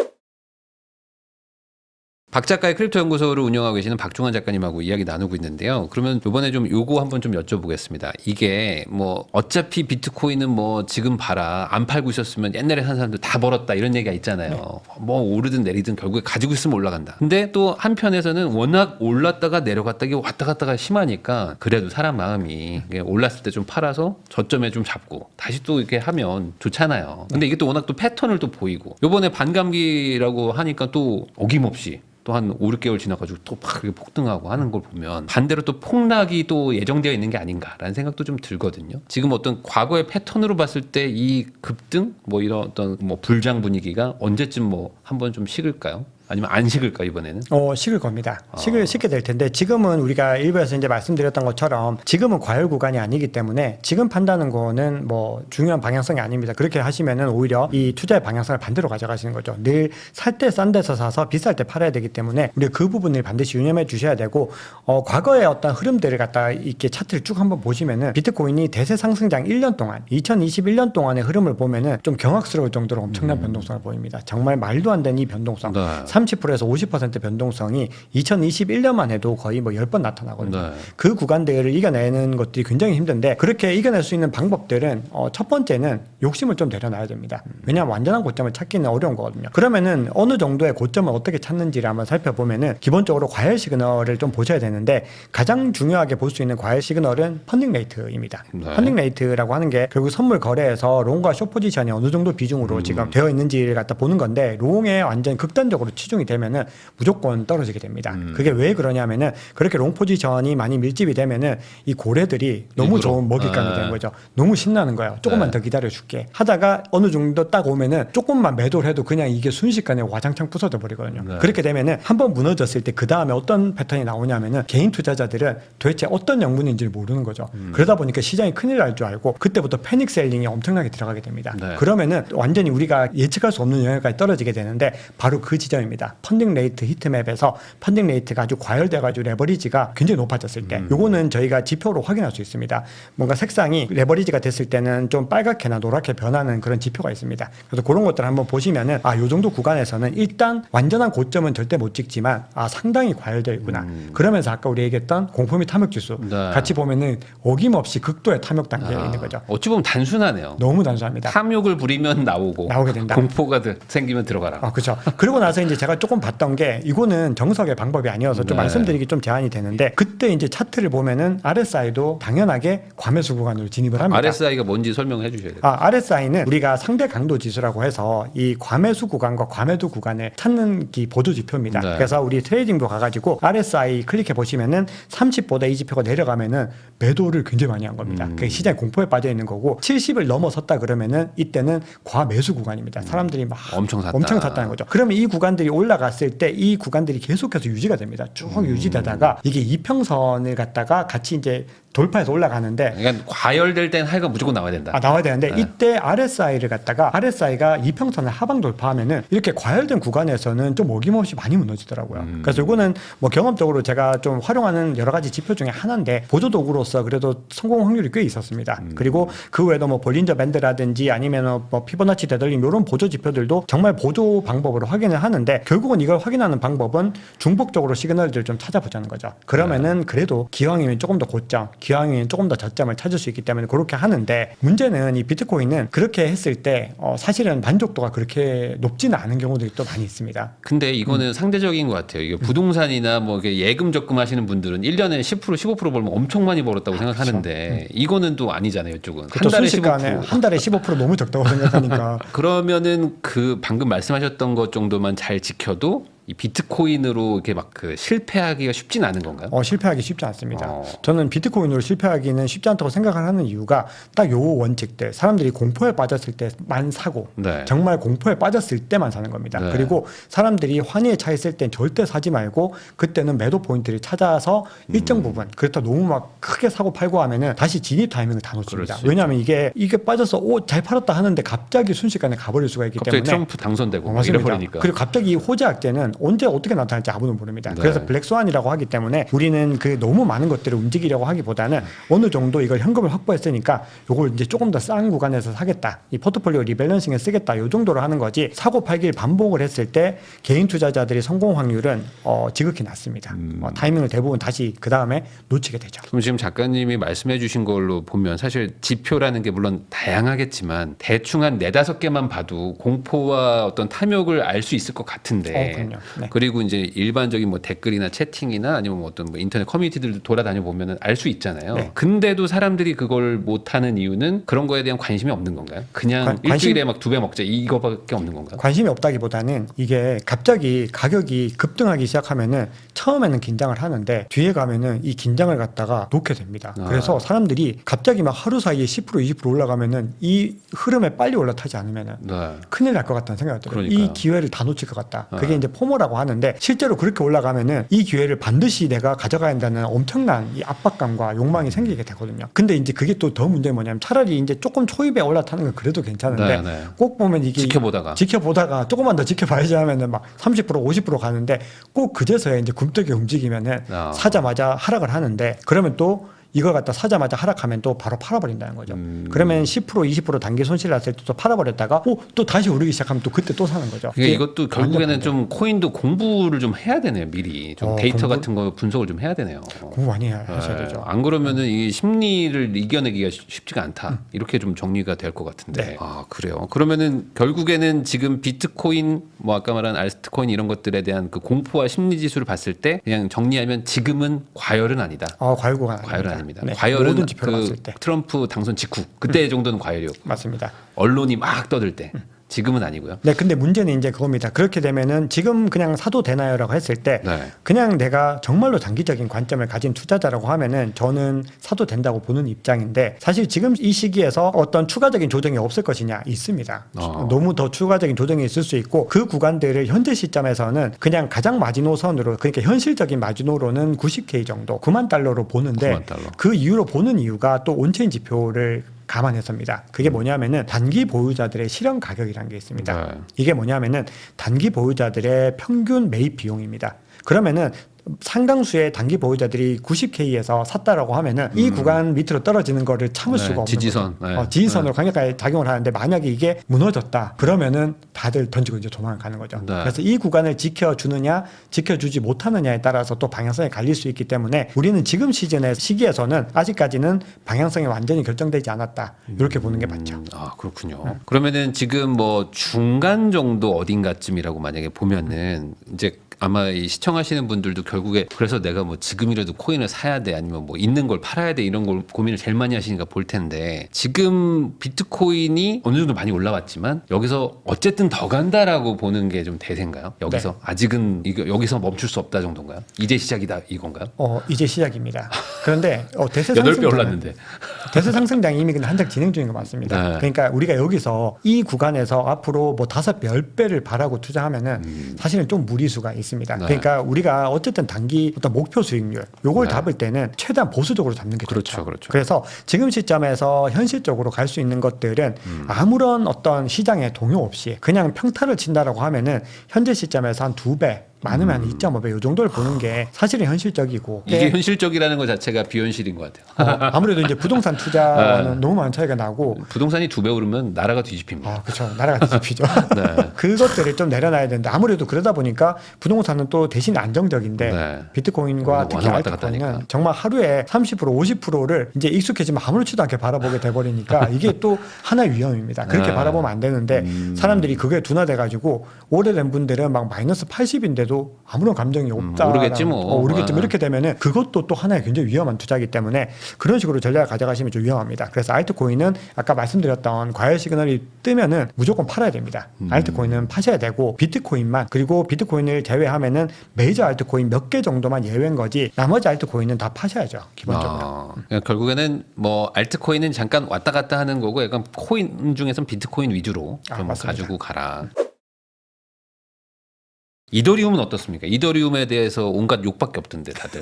박 작가의 크립토 연구소를 운영하고 계시는 박중환 작가님하고 이야기 나누고 있는데요. 그러면 이번에 좀 요거 한번 좀 여쭤보겠습니다. 이게 뭐 어차피 비트코인은 뭐 지금 봐라 안 팔고 있었으면 옛날에 산 사람들 다 벌었다 이런 얘기가 있잖아요. 뭐 오르든 내리든 결국에 가지고 있으면 올라간다. 근데 또 한편에서는 워낙 올랐다가 내려갔다가 왔다 갔다가 심하니까 그래도 사람 마음이 올랐을 때 좀 팔아서 저점에 좀 잡고 다시 또 이렇게 하면 좋잖아요. 근데 이게 또 워낙 또 패턴을 또 보이고 요번에 반감기라고 하니까 또 어김없이 또 한 5, 6개월 지나가지고 또 막 폭등하고 하는 걸 보면 반대로 또 폭락이 또 예정되어 있는 게 아닌가라는 생각도 좀 들거든요. 지금 어떤 과거의 패턴으로 봤을 때 이 급등 뭐 이런 어떤 뭐 불장 분위기가 언제쯤 뭐 한번 좀 식을까요? 아니면 안 식을까 이번에는? 식을 겁니다. 식게 될 텐데 지금은 우리가 일부에서 이제 말씀드렸던 것처럼 지금은 과열 구간이 아니기 때문에 지금 판다는 거는 뭐 중요한 방향성이 아닙니다. 그렇게 하시면은 오히려 이 투자의 방향성을 반대로 가져가시는 거죠. 늘 살 때 싼 데서 사서 비쌀 때 팔아야 되기 때문에 우리가 그 부분을 반드시 유념해 주셔야 되고 과거의 어떤 흐름들을 갖다 이렇게 차트를 쭉 한번 보시면은 비트코인이 대세 상승장 1년 동안 2021년 동안의 흐름을 보면은 좀 경악스러울 정도로 엄청난 변동성을 보입니다. 정말 말도 안 되는 이 변동성. 네. 30%에서 50% 변동성이 2021년만 해도 거의 뭐 10번 나타나거든요. 네. 그 구간들을 이겨내는 것들이 굉장히 힘든데 그렇게 이겨낼 수 있는 방법들은 첫 번째는 욕심을 좀 내려놔야 됩니다. 왜냐하면 완전한 고점을 찾기는 어려운 거거든요. 그러면은 어느 정도의 고점을 어떻게 찾는지를 한번 살펴보면은 기본적으로 과열 시그널을 좀 보셔야 되는데 가장 중요하게 볼 수 있는 과열 시그널은 펀딩 레이트입니다. 네. 펀딩 레이트라고 하는 게 결국 선물 거래에서 롱과 숏 포지션이 어느 정도 비중으로 지금 되어 있는지를 갖다 보는 건데 롱에 완전 극단적으로 치중이 되면은 무조건 떨어지게 됩니다. 그게 왜 그러냐면은 그렇게 롱 포지션이 많이 밀집이 되면은 이 고래들이 너무 일부러. 좋은 먹잇감이 되는 거죠. 너무 신나는 거예요. 조금만 더 기다려줄게 하다가 어느 정도 딱 오면은 조금만 매도를 해도 그냥 이게 순식간에 와장창 부서져 버리거든요. 네. 그렇게 되면은 한번 무너졌을 때 그 다음에 어떤 패턴이 나오냐면은 개인 투자자들은 도대체 어떤 영문인지를 모르는 거죠. 그러다 보니까 시장이 큰일 날 줄 알고 그때부터 패닉 셀링이 엄청나게 들어가게 됩니다. 네. 그러면은 완전히 우리가 예측할 수 없는 영역까지 떨어지게 되는데 바로 그 지점입니다. 펀딩 레이트 히트맵에서 펀딩 레이트가 아주 과열돼가지고 레버리지가 굉장히 높아졌을 때 요거는 저희가 지표로 확인할 수 있습니다. 뭔가 색상이 레버리지가 됐을 때는 좀 빨갛게나 노랗게 변하는 그런 지표가 있습니다. 그래서 그런 것들을 한번 보시면은 요 정도 구간에서는 일단 완전한 고점은 절대 못 찍지만 상당히 과열되어 있구나. 그러면서 아까 우리 얘기했던 공포 및 탐욕 지수 네. 같이 보면은 어김없이 극도의 탐욕 단계에 있는 거죠. 어찌 보면 단순하네요. 너무 단순합니다. 탐욕을 부리면 나오게 된다. 공포가 생기면 들어가라. 그렇죠. 그리고 나서 이제 제가 조금 봤던 게 이거는 정석의 방법이 아니어서 좀 네. 말씀드리기 좀 제한이 되는데 그때 이제 차트를 보면은 RSI도 당연하게 과매수 구간으로 진입을 합니다. RSI가 뭔지 설명해 주셔야 돼요. RSI는 우리가 상대 강도 지수라고 해서 이 과매수 구간과 과매도 구간을 찾는 기 보조 지표입니다. 네. 그래서 우리 트레이딩도 가가지고 RSI 클릭해 보시면은 30보다 이 지표가 내려가면은 매도를 굉장히 많이 한 겁니다. 그게 시장의 공포에 빠져 있는 거고 70을 넘어섰다 그러면은 이때는 과매수 구간입니다. 사람들이 막 엄청 샀다. 샀다는 거죠. 그러면 이 구간들이 올라갔을 때 이 구간들이 계속해서 유지가 됩니다. 쭉 유지되다가 이게 이평선을 갖다가 같이 이제 돌파해서 올라가는데 그러니까 과열될 땐 하이가 무조건 나와야 된다. 나와야 되는데 네. 이때 RSI를 갖다가 RSI가 이평선을 하방 돌파하면은 이렇게 과열된 구간에서는 좀 어김없이 많이 무너지더라고요. 그래서 이거는 뭐 경험적으로 제가 좀 활용하는 여러 가지 지표 중에 하나인데 보조 도구로서 그래도 성공 확률이 꽤 있었습니다. 그리고 그 외에도 뭐 볼린저 밴드라든지 아니면 뭐 피보나치 되돌림 이런 보조 지표들도 정말 보조 방법으로 확인을 하는데 결국은 이걸 확인하는 방법은 중복적으로 시그널들을 좀 찾아보자는 거죠. 그러면은 그래도 기왕이면 조금 더 고점, 기왕이면 조금 더 저점을 찾을 수 있기 때문에 그렇게 하는데 문제는 이 비트코인은 그렇게 했을 때 사실은 만족도가 그렇게 높지는 않은 경우들이 또 많이 있습니다. 근데 이거는 상대적인 것 같아요. 이게 부동산이나 뭐 이렇게 예금 적금하시는 분들은 1년에 10% 15% 벌면 엄청 많이 벌었다고 생각하는데 이거는 또 아니잖아요. 이쪽은 한 달에 15%. 한 달에 15% 너무 적다고 생각하니까 그러면은 그 방금 말씀하셨던 것 정도만 잘 지켜도 이 비트코인으로 이렇게 막 그 실패하기가 쉽진 않은 건가요? 실패하기 쉽지 않습니다. 저는 비트코인으로 실패하기는 쉽지 않다고 생각을 하는 이유가 딱 요 원칙들. 사람들이 공포에 빠졌을 때만 사고 네. 정말 공포에 빠졌을 때만 사는 겁니다. 네. 그리고 사람들이 환희에 차 있을 땐 절대 사지 말고 그때는 매도 포인트를 찾아서 일정 부분 그렇다 너무 막 크게 사고 팔고 하면은 다시 진입 타이밍을 다 놓칩니다. 왜냐하면 이게 빠져서 잘 팔았다 하는데 갑자기 순식간에 가버릴 수가 있기 갑자기 때문에 트럼프 당선되고 맞습니다. 이래버리니까. 그리고 갑자기 이 호재악 때는 언제 어떻게 나타날지 아무도 모릅니다. 네. 그래서 블랙스완이라고 하기 때문에 우리는 그 너무 많은 것들을 움직이려고 하기보다는 어느 정도 이걸 현금을 확보했으니까 요걸 이제 조금 더 싼 구간에서 사겠다. 이 포트폴리오 리밸런싱에 쓰겠다. 요 정도로 하는 거지 사고 팔기를 반복을 했을 때 개인 투자자들의 성공 확률은 지극히 낮습니다. 타이밍을 대부분 다시 그 다음에 놓치게 되죠. 그럼 지금 작가님이 말씀해 주신 걸로 보면 사실 지표라는 게 물론 다양하겠지만 대충 한 4-5개만 봐도 공포와 어떤 탐욕을 알 수 있을 것 같은데 그럼요. 네. 그리고 이제 일반적인 뭐 댓글이나 채팅이나 아니면 뭐 어떤 뭐 인터넷 커뮤니티들 돌아다녀 보면은 알 수 있잖아요. 네. 근데도 사람들이 그걸 못 하는 이유는 그런 거에 대한 관심이 없는 건가요? 그냥 일주일에 막 2배 먹자 이거밖에 없는 건가요? 관심이 없다기보다는 이게 갑자기 가격이 급등하기 시작하면은 처음에는 긴장을 하는데 뒤에 가면은 이 긴장을 갖다가 놓게 됩니다. 그래서 사람들이 갑자기 막 하루 사이에 10% 20% 올라가면은 이 흐름에 빨리 올라타지 않으면은 네. 큰일 날 것 같다는 생각이 들어요. 그러니까요. 이 기회를 다 놓칠 것 같다. 그게 이제 포모라고 하는데 실제로 그렇게 올라가면은 이 기회를 반드시 내가 가져가야 한다는 엄청난 이 압박감과 욕망이 생기게 되거든요. 근데 이제 그게 또 더 문제는 뭐냐면 차라리 이제 조금 초입에 올라타는 건 그래도 괜찮은데 네. 꼭 보면 이게 지켜보다가 조금만 더 지켜봐야지 하면은 막 30% 50% 가는데 꼭 그제서야 이제 굼뜨게 움직이면은 사자마자 하락을 하는데 그러면 또 이걸 갖다 사자마자 하락하면 또 바로 팔아버린다는 거죠. 그러면 10% 20% 단기 손실 났을 때 또 팔아버렸다가 또 다시 오르기 시작하면 또 그때 또 사는 거죠. 그러니까 이것도 결국에는 좀 코인도 공부를 좀 해야 되네요. 미리 좀 데이터 같은 거 분석을 좀 해야 되네요. 공부 많이 하셔야 되죠. 안 그러면은 이 심리를 이겨내기가 쉽지가 않다. 이렇게 좀 정리가 될 것 같은데. 네. 그래요. 그러면은 결국에는 지금 비트코인 뭐 아까 말한 알트코인 이런 것들에 대한 그 공포와 심리 지수를 봤을 때 그냥 정리하면 지금은 과열은 아니다. 과열은 아닙니다. 네, 과열은 모든 지표를 봤을 때. 트럼프 당선 직후 그때 정도는 과열이었고 맞습니다. 언론이 막 떠들 때 지금은 아니고요. 네, 근데 문제는 이제 그겁니다. 그렇게 되면은 지금 그냥 사도 되나요라고 했을 때 그냥 내가 정말로 장기적인 관점을 가진 투자자라고 하면은 저는 사도 된다고 보는 입장인데 사실 지금 이 시기에서 어떤 추가적인 조정이 없을 것이냐 있습니다. 너무 더 추가적인 조정이 있을 수 있고 그 구간들을 현재 시점에서는 그냥 가장 마지노선으로 그러니까 현실적인 마지노로는 90K 정도 9만 달러로 보는데 9만 달러. 그 이유로 보는 이유가 또 온체인 지표를 감안해서입니다. 그게 뭐냐면은 단기 보유자들의 실현 가격이라는 게 있습니다. 이게 뭐냐면은 단기 보유자들의 평균 매입 비용입니다. 그러면은 상당수의 단기 보유자들이 90K에서 샀다라고 하면은 이 구간 밑으로 떨어지는 거를 참을 수가 없는 지지선. 거죠. 지지선으로 강력하게 작용을 하는데 만약에 이게 무너졌다 그러면은 다들 던지고 이제 도망을 가는 거죠. 그래서 이 구간을 지켜주느냐 지켜주지 못하느냐에 따라서 또 방향성이 갈릴 수 있기 때문에 우리는 지금 시기에서는 아직까지는 방향성이 완전히 결정되지 않았다 이렇게 보는 게 맞죠. 그렇군요. 그러면은 지금 뭐 중간 정도 어딘가쯤이라고 만약에 보면은 이제 아마 이 시청하시는 분들도 결국에 그래서 내가 뭐 지금이라도 코인을 사야 돼 아니면 뭐 있는 걸 팔아야 돼 이런 걸 고민을 제일 많이 하시니까 볼 텐데 지금 비트코인이 어느 정도 많이 올라왔지만 여기서 어쨌든 더 간다라고 보는 게 좀 대세인가요? 여기서 네. 아직은 이거 여기서 멈출 수 없다 정도인가요? 이제 시작이다 이건가요? 이제 시작입니다. 그런데 대세 8배 올랐는데. 대세 상승장이 이미 근데 한창 진행 중인 거 맞습니다. 네. 그러니까 우리가 여기서 이 구간에서 앞으로 뭐 5배, 10배를 바라고 투자하면은 사실은 좀 무리수가 있습니다. 네. 그러니까 우리가 어쨌든 단기 어떤 목표 수익률 요걸 네. 잡을 때는 최대한 보수적으로 잡는 게 그렇죠, 좋죠. 그렇죠. 그래서 지금 시점에서 현실적으로 갈 수 있는 것들은 아무런 어떤 시장에 동요 없이 그냥 평타를 친다라고 하면은 현재 시점에서 한 2배 많으면 한 2.5배 요 정도를 보는 게 사실은 현실적이고 이게 현실적이라는 것 자체가 비현실인 것 같아요. 아무래도 이제 부동산 투자와는 너무 많은 차이가 나고 부동산이 2배 오르면 나라가 뒤집힙니다. 그렇죠. 나라가 뒤집히죠. 네. 그것들을 좀 내려놔야 되는데 아무래도 그러다 보니까 부동산은 또 대신 안정적인데 네. 비트코인과 특히 워낙 왔다 갔다 알트코인은 하니까. 정말 하루에 30% 50%를 이제 익숙해지면 아무렇지도 않게 바라보게 돼버리니까 이게 또 하나의 위험입니다. 그렇게 네. 바라보면 안 되는데 사람들이 그게 둔화돼가지고 오래된 분들은 막 마이너스 80인데도 아무런 감정이 없다. 오르겠지 뭐. 오르겠지 뭐 이렇게 되면은 그것도 또 하나의 굉장히 위험한 투자이기 때문에 그런 식으로 전략을 가져가시면 좀 위험합니다. 그래서 알트코인은 아까 말씀드렸던 과열 시그널이 뜨면은 무조건 팔아야 됩니다. 알트코인은 파셔야 되고 비트코인만 그리고 비트코인을 제외하면은 메이저 알트코인 몇 개 정도만 예외인 거지 나머지 알트코인은 다 파셔야죠. 기본적으로. 그러니까 결국에는 뭐 알트코인은 잠깐 왔다 갔다 하는 거고 약간 코인 중에선 비트코인 위주로 좀 맞습니다. 가지고 가라. 이더리움은 어떻습니까? 이더리움에 대해서 온갖 욕밖에 없던데 다들.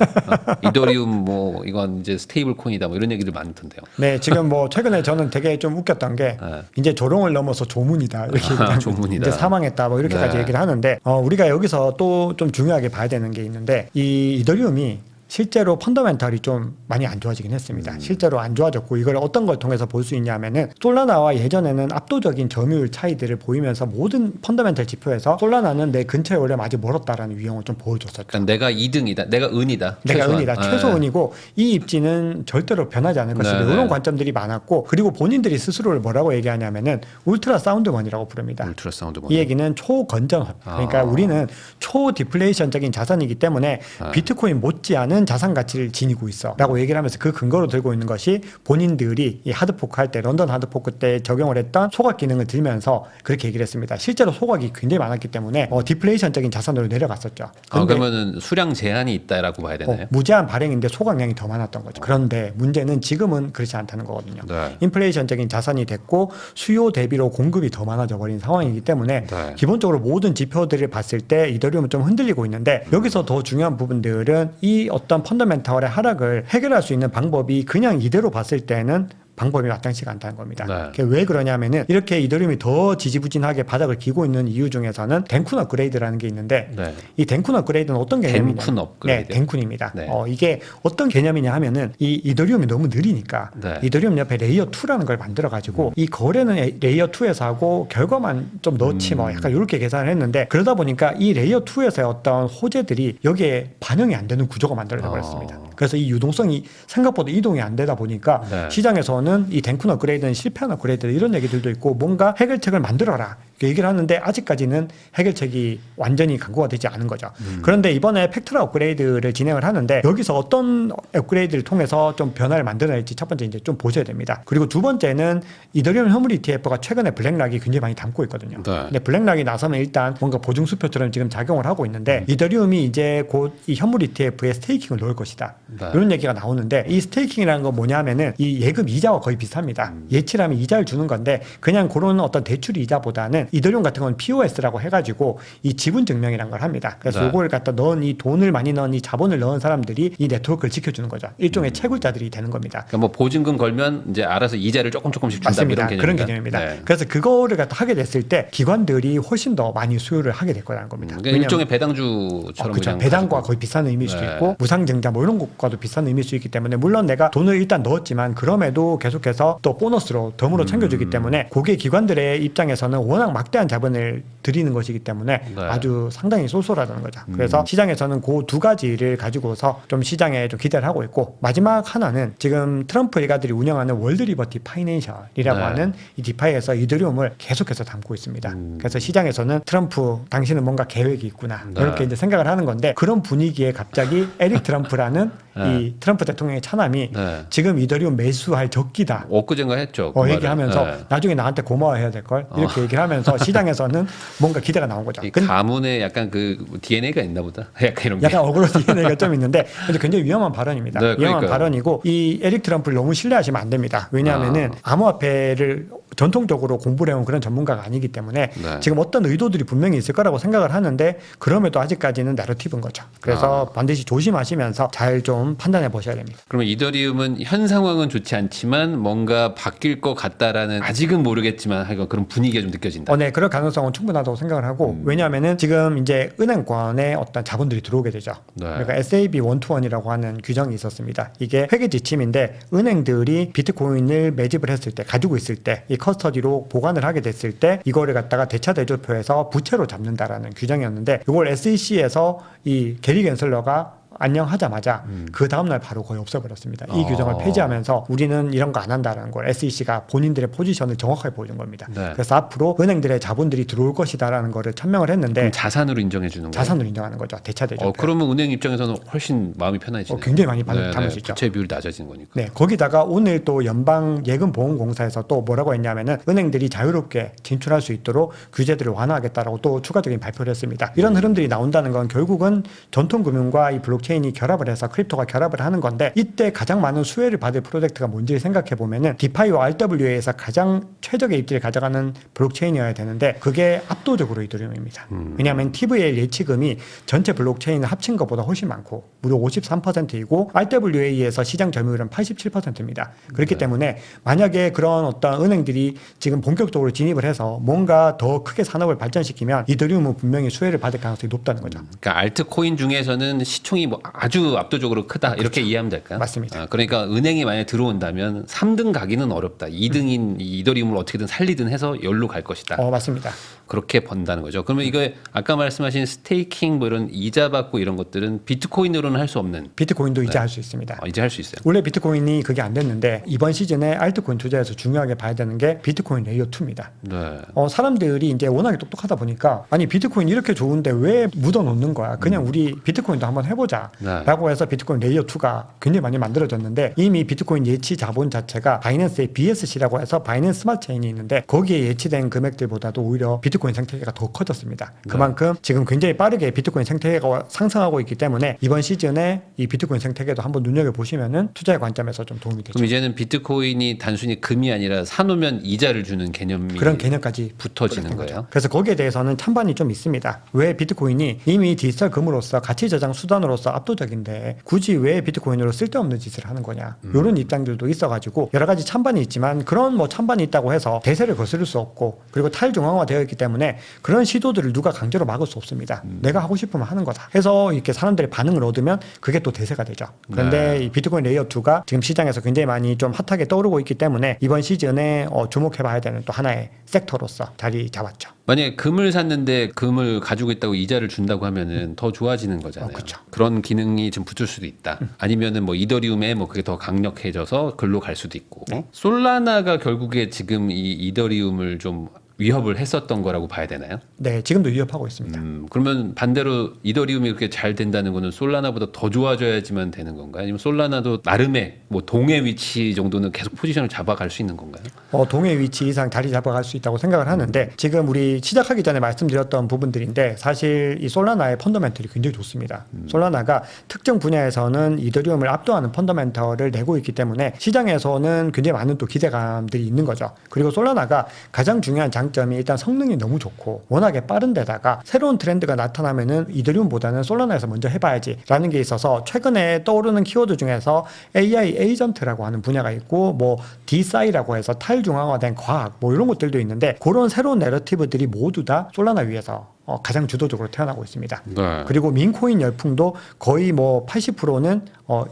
이더리움 뭐 이건 이제 스테이블 코인이다 뭐 이런 얘기들 많던데요. 네, 지금 뭐 최근에 저는 되게 좀 웃겼던 게 네. 이제 조롱을 넘어서 조문이다 이렇게 얘기를 조문이다. 이제 사망했다 뭐 이렇게까지 네. 얘기를 하는데 우리가 여기서 또 좀 중요하게 봐야 되는 게 있는데 이 이더리움이 실제로 펀더멘탈이 좀 많이 안 좋아지긴 했습니다. 실제로 안 좋아졌고 이걸 어떤 걸 통해서 볼 수 있냐면은 솔라나와 예전에는 압도적인 점유율 차이들을 보이면서 모든 펀더멘탈 지표에서 솔라나는 내 근처에 오려면 아직 멀었다라는 유형을 좀 보여줬었죠. 그러니까 내가 2등이다. 내가 은이다. 내가 최소한. 은이다. 최소은이고 이 입지는 절대로 변하지 않을 것이다. 네, 이런 네. 관점들이 많았고 그리고 본인들이 스스로를 뭐라고 얘기하냐면은 울트라 사운드먼이라고 부릅니다. 울트라 사운드 이 얘기는 초건전 화폐. 그러니까 우리는 초디플레이션적인 자산이기 때문에 비트코인 못지않은 자산 가치를 지니고 있어라고 얘기를 하면서 그 근거로 들고 있는 것이 본인들이 이 하드포크 할 때 런던 하드포크 때 적용을 했던 소각 기능을 들면서 그렇게 얘기를 했습니다. 실제로 소각이 굉장히 많았기 때문에 디플레이션적인 자산으로 내려갔었죠. 그러면은 수량 제한이 있다라고 봐야 되나요? 무제한 발행인데 소각량이 더 많았던 거죠. 그런데 문제는 지금은 그렇지 않다는 거거든요. 네. 인플레이션적인 자산이 됐고 수요 대비로 공급이 더 많아져 버린 상황이기 때문에 네. 기본적으로 모든 지표들을 봤을 때 이더리움은 좀 흔들리고 있는데 여기서 더 중요한 부분들은 이 어떤 펀더멘탈의 하락을 해결할 수 있는 방법이 그냥 이대로 봤을 때는 방법이 마땅치가 않다는 겁니다. 네. 그게 왜 그러냐면은 이렇게 이더리움이 더 지지부진하게 바닥을 기고 있는 이유 중에서는 덴쿤 업그레이드라는 게 있는데 네. 이 덴쿤 업그레이드는 어떤 개념이냐? 덴쿤 업그레이드. 네, 덴쿤입니다. 네. 이게 어떤 개념이냐 하면은 이 이더리움이 너무 느리니까 네. 이더리움 옆에 레이어 2라는 걸 만들어 가지고 이 거래는 레이어 2에서 하고 결과만 좀 넣지 뭐 약간 이렇게 계산을 했는데 그러다 보니까 이 레이어 2에서의 어떤 호재들이 여기에 반영이 안 되는 구조가 만들어져 버렸습니다. 그래서 이 유동성이 생각보다 이동이 안 되다 보니까 네. 시장에서는 이 덴쿤 업그레이드는 실패한 업그레이드 이런 얘기들도 있고 뭔가 해결책을 만들어라 이렇게 얘기를 하는데 아직까지는 해결책이 완전히 강구가 되지 않은 거죠. 그런데 이번에 팩트라 업그레이드를 진행을 하는데 여기서 어떤 업그레이드를 통해서 좀 변화를 만들어낼지 첫 번째 이제 좀 보셔야 됩니다. 그리고 두 번째는 이더리움 현물 ETF가 최근에 블랙락이 굉장히 많이 담고 있거든요. 네. 근데 블랙락이 나서면 일단 뭔가 보증수표처럼 지금 작용을 하고 있는데 이더리움이 이제 곧 이 현물 ETF에 스테이킹을 넣을 것이다. 네. 이런 얘기가 나오는데 이 스테이킹이라는 건 뭐냐면은 이 예금 이자와 거의 비슷합니다. 예치라면 이자를 주는 건데 그냥 그런 어떤 대출 이자보다는 이더리움 같은 건 POS라고 해가지고 이 지분 증명이라는 걸 합니다. 그래서 네. 이걸 갖다 넣은 이 돈을 많이 넣은 이 자본을 넣은 사람들이 이 네트워크를 지켜주는 거죠. 일종의 채굴자들이 되는 겁니다. 그러니까 뭐 보증금 걸면 이제 알아서 이자를 조금씩 준다 맞습니다. 이런 그런 개념입니다. 개념입니다. 네. 그래서 그거를 갖다 하게 됐을 때 기관들이 훨씬 더 많이 수요를 하게 될 거라는 겁니다. 그러니까 일종의 배당주처럼 그렇죠. 그냥 배당과 가지고. 거의 비슷한 의미일 수도 네. 있고 무상증자 뭐 이런 것과도 비슷한 의미일 수 있기 때문에 물론 내가 돈을 일단 넣었지만 그럼에도 계속해서 또 보너스로 덤으로 챙겨주기 때문에 고객 기관들의 입장에서는 워낙 막대한 자본을 들이는 것이기 때문에 네. 아주 상당히 쏠쏠하다는 거죠. 그래서 시장에서는 그 두 가지를 가지고서 좀 시장에 좀 기대를 하고 있고, 마지막 하나는 지금 트럼프 일가들이 운영하는 월드 리버티 파이낸셜이라고 네. 하는 이 디파이에서 이더리움을 계속해서 담고 있습니다. 그래서 시장에서는 트럼프 당신은 뭔가 계획이 있구나 네. 이렇게 이제 생각을 하는 건데, 그런 분위기에 갑자기 에릭 트럼프라는 이 트럼프 대통령의 차남이 네. 지금 이더리움 매수할 적기다 엊그젠가 했죠. 그 말을. 얘기하면서 네. 나중에 나한테 고마워해야 될 걸 이렇게 얘기를 하면서 시장에서는 뭔가 기대가 나온 거죠. 이 가문에 약간 그 DNA가 있나 보다. 약간 이런 게. 약간 어그로 DNA가 좀 있는데, 근데 굉장히 위험한 발언입니다. 네, 위험한 그러니까요. 발언이고, 이 에릭 트럼프를 너무 신뢰하시면 안 됩니다. 왜냐하면은 암호화폐를 전통적으로 공부를 해온 그런 전문가가 아니기 때문에 네. 지금 어떤 의도들이 분명히 있을 거라고 생각을 하는데, 그럼에도 아직까지는 내러티브인 거죠. 그래서 반드시 조심하시면서 잘 좀 판단해 보셔야 됩니다. 그러면 이더리움은 현 상황은 좋지 않지만 뭔가 바뀔 것 같다라는, 아직은 모르겠지만 하여간 그런 분위기가 좀 느껴진다. 네, 그럴 가능성은 충분하다고 생각을 하고, 왜냐하면은 지금 이제 은행권에 어떤 자본들이 들어오게 되죠. 네. 그러니까 SAB 121이라고 하는 규정이 있었습니다. 이게 회계 지침인데, 은행들이 비트코인을 매집을 했을 때, 가지고 있을 때, 이 커스터디로 보관을 하게 됐을 때 이거를 갖다가 대차 대조표에서 부채로 잡는다라는 규정이었는데, 이걸 SEC에서 이 게리 겐슬러가 안녕하자마자 그 다음날 바로 거의 없애버렸습니다. 이 규정을 폐지하면서 우리는 이런 거 안 한다는 걸 SEC가 본인들의 포지션을 정확하게 보여준 겁니다. 네. 그래서 앞으로 은행들의 자본들이 들어올 것이다라는 거를 천명을 했는데, 그럼 자산으로 인정해 주는 거예요. 자산으로 인정하는 거죠. 대차 대조. 그러면 은행 입장에서는 훨씬 마음이 편해지네요. 굉장히 많이 담을 수 있죠. 부채 비율이 낮아지는 거니까. 네, 거기다가 오늘 또 연방 예금보험공사에서 또 뭐라고 했냐면은 은행들이 자유롭게 진출할 수 있도록 규제들을 완화하겠다라고 또 추가적인 발표를 했습니다. 이런 흐름들이 나온다는 건 결국은 전통금융과 이 블록체인이 결합을 해서 크립토가 결합을 하는 건데, 이때 가장 많은 수혜를 받을 프로젝트가 뭔지를 생각해 보면은 디파이와 RWA에서 가장 최적의 입지를 가져가는 블록체인이어야 되는데, 그게 압도적으로 이더리움입니다. 왜냐하면 TVL 예치금이 전체 블록체인을 합친 것보다 훨씬 많고 무려 53%이고 RWA에서 시장 점유율은 87%입니다. 그렇기 때문에 만약에 그런 어떤 은행들이 지금 본격적으로 진입을 해서 뭔가 더 크게 산업을 발전시키면 이더리움은 분명히 수혜를 받을 가능성이 높다는 거죠. 그러니까 알트코인 중에서는 시총이 뭐 아주 압도적으로 크다 이렇게 이해하면 될까요? 맞습니다. 그러니까 은행이 만약에 들어온다면 3등 가기는 어렵다. 2등인 이더리움을 어떻게든 살리든 해서 열로 갈 것이다. 맞습니다. 그렇게 번다는 거죠. 그러면 이거 아까 말씀하신 스테이킹 뭐 이런 이자 받고 이런 것들은 비트코인으로는 할 수 없는. 비트코인도 이제 할 수 있습니다. 이제 할 수 있어요. 원래 비트코인이 그게 안 됐는데, 이번 시즌에 알트코인 투자에서 중요하게 봐야 되는 게 비트코인 레이어 2입니다. 네. 사람들이 이제 워낙에 똑똑하다 보니까, 아니 비트코인 이렇게 좋은데 왜 묻어 놓는 거야? 그냥 우리 비트코인도 한번 해보자 네. 라고 해서 비트코인 레이어 2가 굉장히 많이 만들어졌는데, 이미 비트코인 예치 자본 자체가 바이낸스의 BSC라고 해서 바이낸스 스마트 체인이 있는데, 거기에 예치된 금액들보다도 오히려 비트코인 생태계가 더 커졌습니다. 그만큼 지금 굉장히 빠르게 비트코인 생태계가 상승하고 있기 때문에 이번 시즌에 이 비트코인 생태계도 한번 눈여겨보시면은 투자의 관점에서 좀 도움이 되죠. 그럼 이제는 비트코인이 단순히 금이 아니라 사놓으면 이자를 주는 개념이 그런 개념까지 붙어지는 거예요. 그래서 거기에 대해서는 찬반이 좀 있습니다. 왜 비트코인이 이미 디지털 금으로서 가치 저장 수단으로서 압도적인데 굳이 왜 비트코인으로 쓸데없는 짓을 하는 거냐, 이런 입장들도 있어가지고 여러 가지 찬반이 있지만, 그런 뭐 찬반이 있다고 해서 대세를 거스를 수 없고, 그리고 탈중앙화되어 있기 때문에 그런 시도들을 누가 강제로 막을 수 없습니다. 내가 하고 싶으면 하는 거다 해서 이렇게 사람들의 반응을 얻으면 그게 또 대세가 되죠. 그런데 이 비트코인 레이어 2가 지금 시장에서 굉장히 많이 좀 핫하게 떠오르고 있기 때문에 이번 시즌에 주목해봐야 되는 또 하나의 섹터로서 자리 잡았죠. 만약에 금을 샀는데 금을 가지고 있다고 이자를 준다고 하면은 더 좋아지는 거잖아요. 그렇죠. 그런 기능이 좀 붙을 수도 있다. 아니면은 뭐 이더리움에 뭐 그게 더 강력해져서 글로 갈 수도 있고. 솔라나가 결국에 지금 이 이더리움을 좀 위협을 했었던 거라고 봐야 되나요? 네, 지금도 위협하고 있습니다. 그러면 반대로 이더리움이 그렇게 잘 된다는 거는 솔라나보다 더 좋아져야지만 되는 건가요? 아니면 솔라나도 나름의 뭐 동해 위치 정도는 계속 포지션을 잡아갈 수 있는 건가요? 동해 위치 이상 자리 잡아갈 수 있다고 생각을 하는데, 지금 우리 시작하기 전에 말씀드렸던 부분들인데, 사실 이 솔라나의 펀더멘털이 굉장히 좋습니다. 솔라나가 특정 분야에서는 이더리움을 압도하는 펀더멘털을 내고 있기 때문에 시장에서는 굉장히 많은 또 기대감들이 있는 거죠. 그리고 솔라나가 가장 중요한 장점이 일단 성능이 너무 좋고 워낙에 빠른 데다가 새로운 트렌드가 나타나면은 이더리움보다는 솔라나에서 먼저 해봐야지라는 게 있어서 최근에 떠오르는 키워드 중에서 AI 에이전트라고 하는 분야가 있고 뭐 DeSci라고 해서 탈중앙화된 과학 뭐 이런 것들도 있는데 그런 새로운 내러티브들이 모두 다 솔라나 위에서 가장 주도적으로 태어나고 있습니다. 네. 그리고 민코인 열풍도 거의 뭐 80%는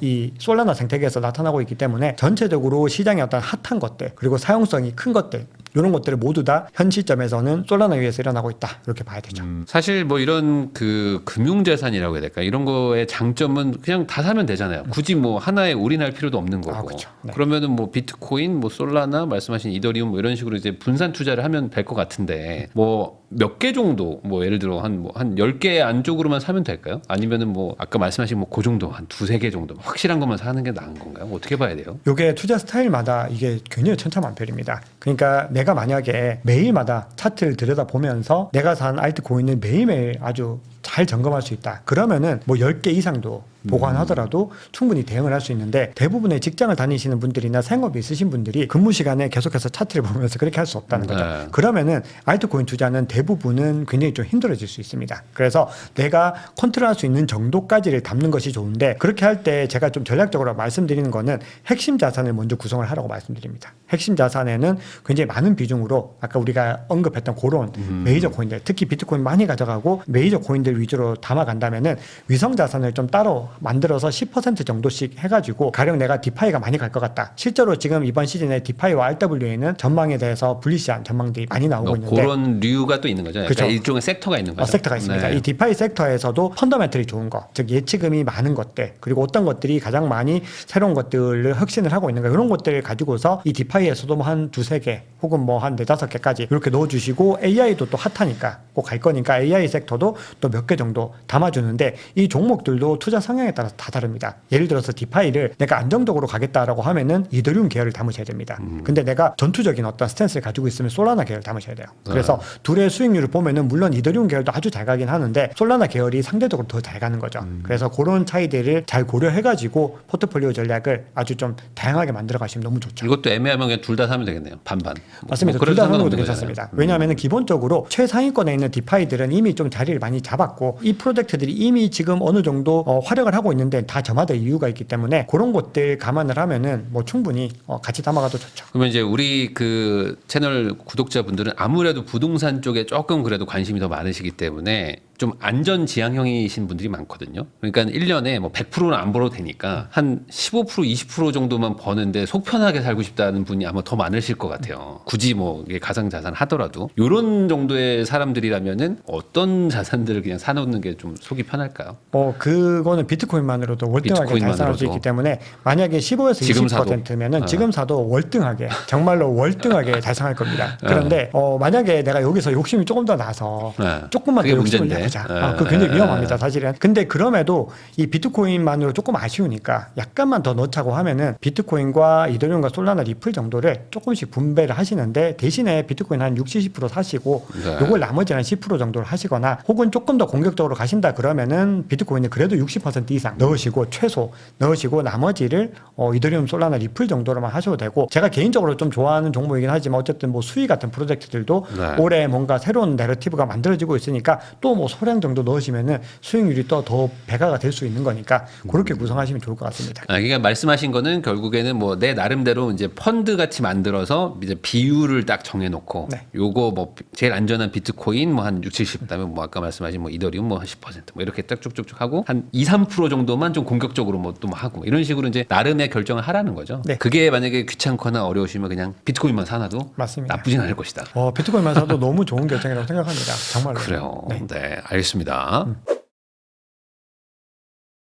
이 솔라나 생태계에서 나타나고 있기 때문에 전체적으로 시장의 어떤 핫한 것들 그리고 사용성이 큰 것들 이런 것들을 모두 다 현 시점에서는 솔라나 위에서 일어나고 있다 이렇게 봐야 되죠. 사실 뭐 이런 그 금융자산이라고 해야 될까 이런 거의 장점은 그냥 다 사면 되잖아요. 굳이 뭐 하나에 올인할 필요도 없는 거고. 그렇죠. 네. 그러면은 뭐 비트코인, 뭐 솔라나 말씀하신 이더리움 뭐 이런 식으로 이제 분산 투자를 하면 될 것 같은데 뭐 몇 개 정도 뭐 예를 들어 한 10개 안쪽으로만 사면 될까요? 아니면은 뭐 아까 말씀하신 뭐 그 정도 한 두세 개 정도 확실한 것만 사는 게 나은 건가요? 어떻게 봐야 돼요? 요게 투자 스타일마다 이게 굉장히 천차만별입니다. 그러니까 내가 만약에 매일마다 차트를 들여다보면서 내가 산 알트코인을 매일매일 아주 잘 점검할 수 있다. 그러면은 뭐 10개 이상도 보관하더라도 충분히 대응을 할 수 있는데 대부분의 직장을 다니시는 분들이나 생업이 있으신 분들이 근무 시간에 계속해서 차트를 보면서 그렇게 할 수 없다는 거죠. 네. 그러면은 알트코인 투자는 대부분은 굉장히 좀 힘들어질 수 있습니다. 그래서 내가 컨트롤할 수 있는 정도까지를 담는 것이 좋은데 그렇게 할 때 제가 좀 전략적으로 말씀드리는 거는 핵심 자산을 먼저 구성을 하라고 말씀드립니다. 핵심 자산에는 굉장히 많은 비중으로 아까 우리가 언급했던 그런 메이저 코인들 특히 비트코인 많이 가져가고 메이저 코인들 위주로 담아간다면은 위성 자산을 좀 따로 만들어서 10% 정도씩 해가지고 가령 내가 디파이가 많이 갈 것 같다. 실제로 지금 이번 시즌에 디파이와 RWA는 전망에 대해서 불리시한 전망들이 많이 나오고 있는데 그런 류가 또 있는 거죠. 그렇죠. 일종의 섹터가 있는 거죠. 섹터가 있습니다. 네. 이 디파이 섹터에서도 펀더멘털이 좋은 거, 즉 예치금이 많은 것들, 그리고 어떤 것들이 가장 많이 새로운 것들을 혁신을 하고 있는가 이런 것들을 가지고서 이 디파이에서도 뭐 한 두세 개 혹은 뭐 한 네다섯 개까지 이렇게 넣어주시고 AI도 또 핫하니까 꼭 갈 거니까 AI 섹터도 또 몇 개 정도 담아주는데 이 종목들도 투자 성향에 따라서 다 다릅니다. 예를 들어서 디파이를 내가 안정적으로 가겠다라고 하면은 이더리움 계열을 담으셔야 됩니다. 근데 내가 전투적인 어떤 스탠스를 가지고 있으면 솔라나 계열을 담으셔야 돼요. 그래서 둘의 수익률을 보면은 물론 이더리움 계열도 아주 잘 가긴 하는데 솔라나 계열이 상대적으로 더 잘 가는 거죠. 그래서 그런 차이들을 잘 고려해가지고 포트폴리오 전략을 아주 좀 다양하게 만들어 가시면 너무 좋죠. 이것도 애매하면 그냥 둘 다 사면 되겠네요. 반반. 맞습니다. 뭐 둘 다 그래도 하는 것도 상관없는 괜찮습니다. 거잖아요. 왜냐하면 기본적으로 최상위권에 있는 디파이들은 이미 좀 자리를 많이 잡았고 이 프로젝트들이 이미 지금 어느 정도 활약을 하고 있는데 다 저마다 이유가 있기 때문에 그런 것들 감안을 하면은 뭐 충분히 같이 담아가도 좋죠. 그러면 이제 우리 그 채널 구독자분들은 아무래도 부동산 쪽에 조금 그래도 관심이 더 많으시기 때문에 좀 안전 지향형이신 분들이 많거든요. 그러니까 1년에 뭐 100%는 안 벌어도 되니까 한 15% 20% 정도만 버는데 속 편하게 살고 싶다는 분이 아마 더 많으실 것 같아요. 굳이 뭐 이게 가상자산 하더라도 이런 정도의 사람들이라면은 어떤 자산들을 그냥 사놓는 게 좀 속이 편할까요? 그거는 비트코인만으로도 월등하게 달성할 수 있기 때문에 만약에 15에서 지금 20%면은 지금 사도 월등하게 정말로 월등하게 달성할 겁니다. 그런데 만약에 내가 여기서 욕심이 조금 더 나서 조금만 더 그게 욕심을 문제인데. 내보자. 그거 굉장히 위험합니다, 사실은. 근데 그럼에도 이 비트코인만으로 조금 아쉬우니까 약간만 더 넣자고 하면은 비트코인과 이더리움과 솔라나 리플 정도를 조금씩 분배를 하시는데 대신에 비트코인 한 60, 70% 사시고 요걸 나머지 한 10% 정도를 하시거나 혹은 조금 더 공격적으로 가신다 그러면은 비트코인을 그래도 60% 이상 넣으시고 최소 넣으시고 나머지를 이더리움, 솔라나, 리플 정도로만 하셔도 되고 제가 개인적으로 좀 좋아하는 종목이긴 하지만 어쨌든 뭐 수위 같은 프로젝트들도 올해 뭔가 새로운 내러티브가 만들어지고 있으니까 또 뭐 소량 정도 넣으시면은 수익률이 또 더 배가가 될 수 있는 거니까 그렇게 구성하시면 좋을 것 같습니다. 그러니까 말씀하신 거는 결국에는 뭐 내 나름대로 이제 펀드 같이 만들어서 이제 비율을 딱 정해놓고 요거 뭐 제일 안전한 비트코인 뭐 한 60, 70 그다음에 뭐 아까 말씀하신 뭐 이더리움 뭐 한 10%뭐 이렇게 딱 쭉쭉쭉 하고 한 2, 3% 정도만 좀 공격적으로 뭐 또 하고 이런 식으로 이제 나름의 결정을 하라는 거죠. 네. 그게 만약에 귀찮거나 어려우시면 그냥 비트코인만 사놔도 맞습니다. 나쁘진 않을 것이다. 비트코인만 사도 너무 좋은 결정이라고 생각합니다. 정말로. 그래요. 네. 네, 알겠습니다.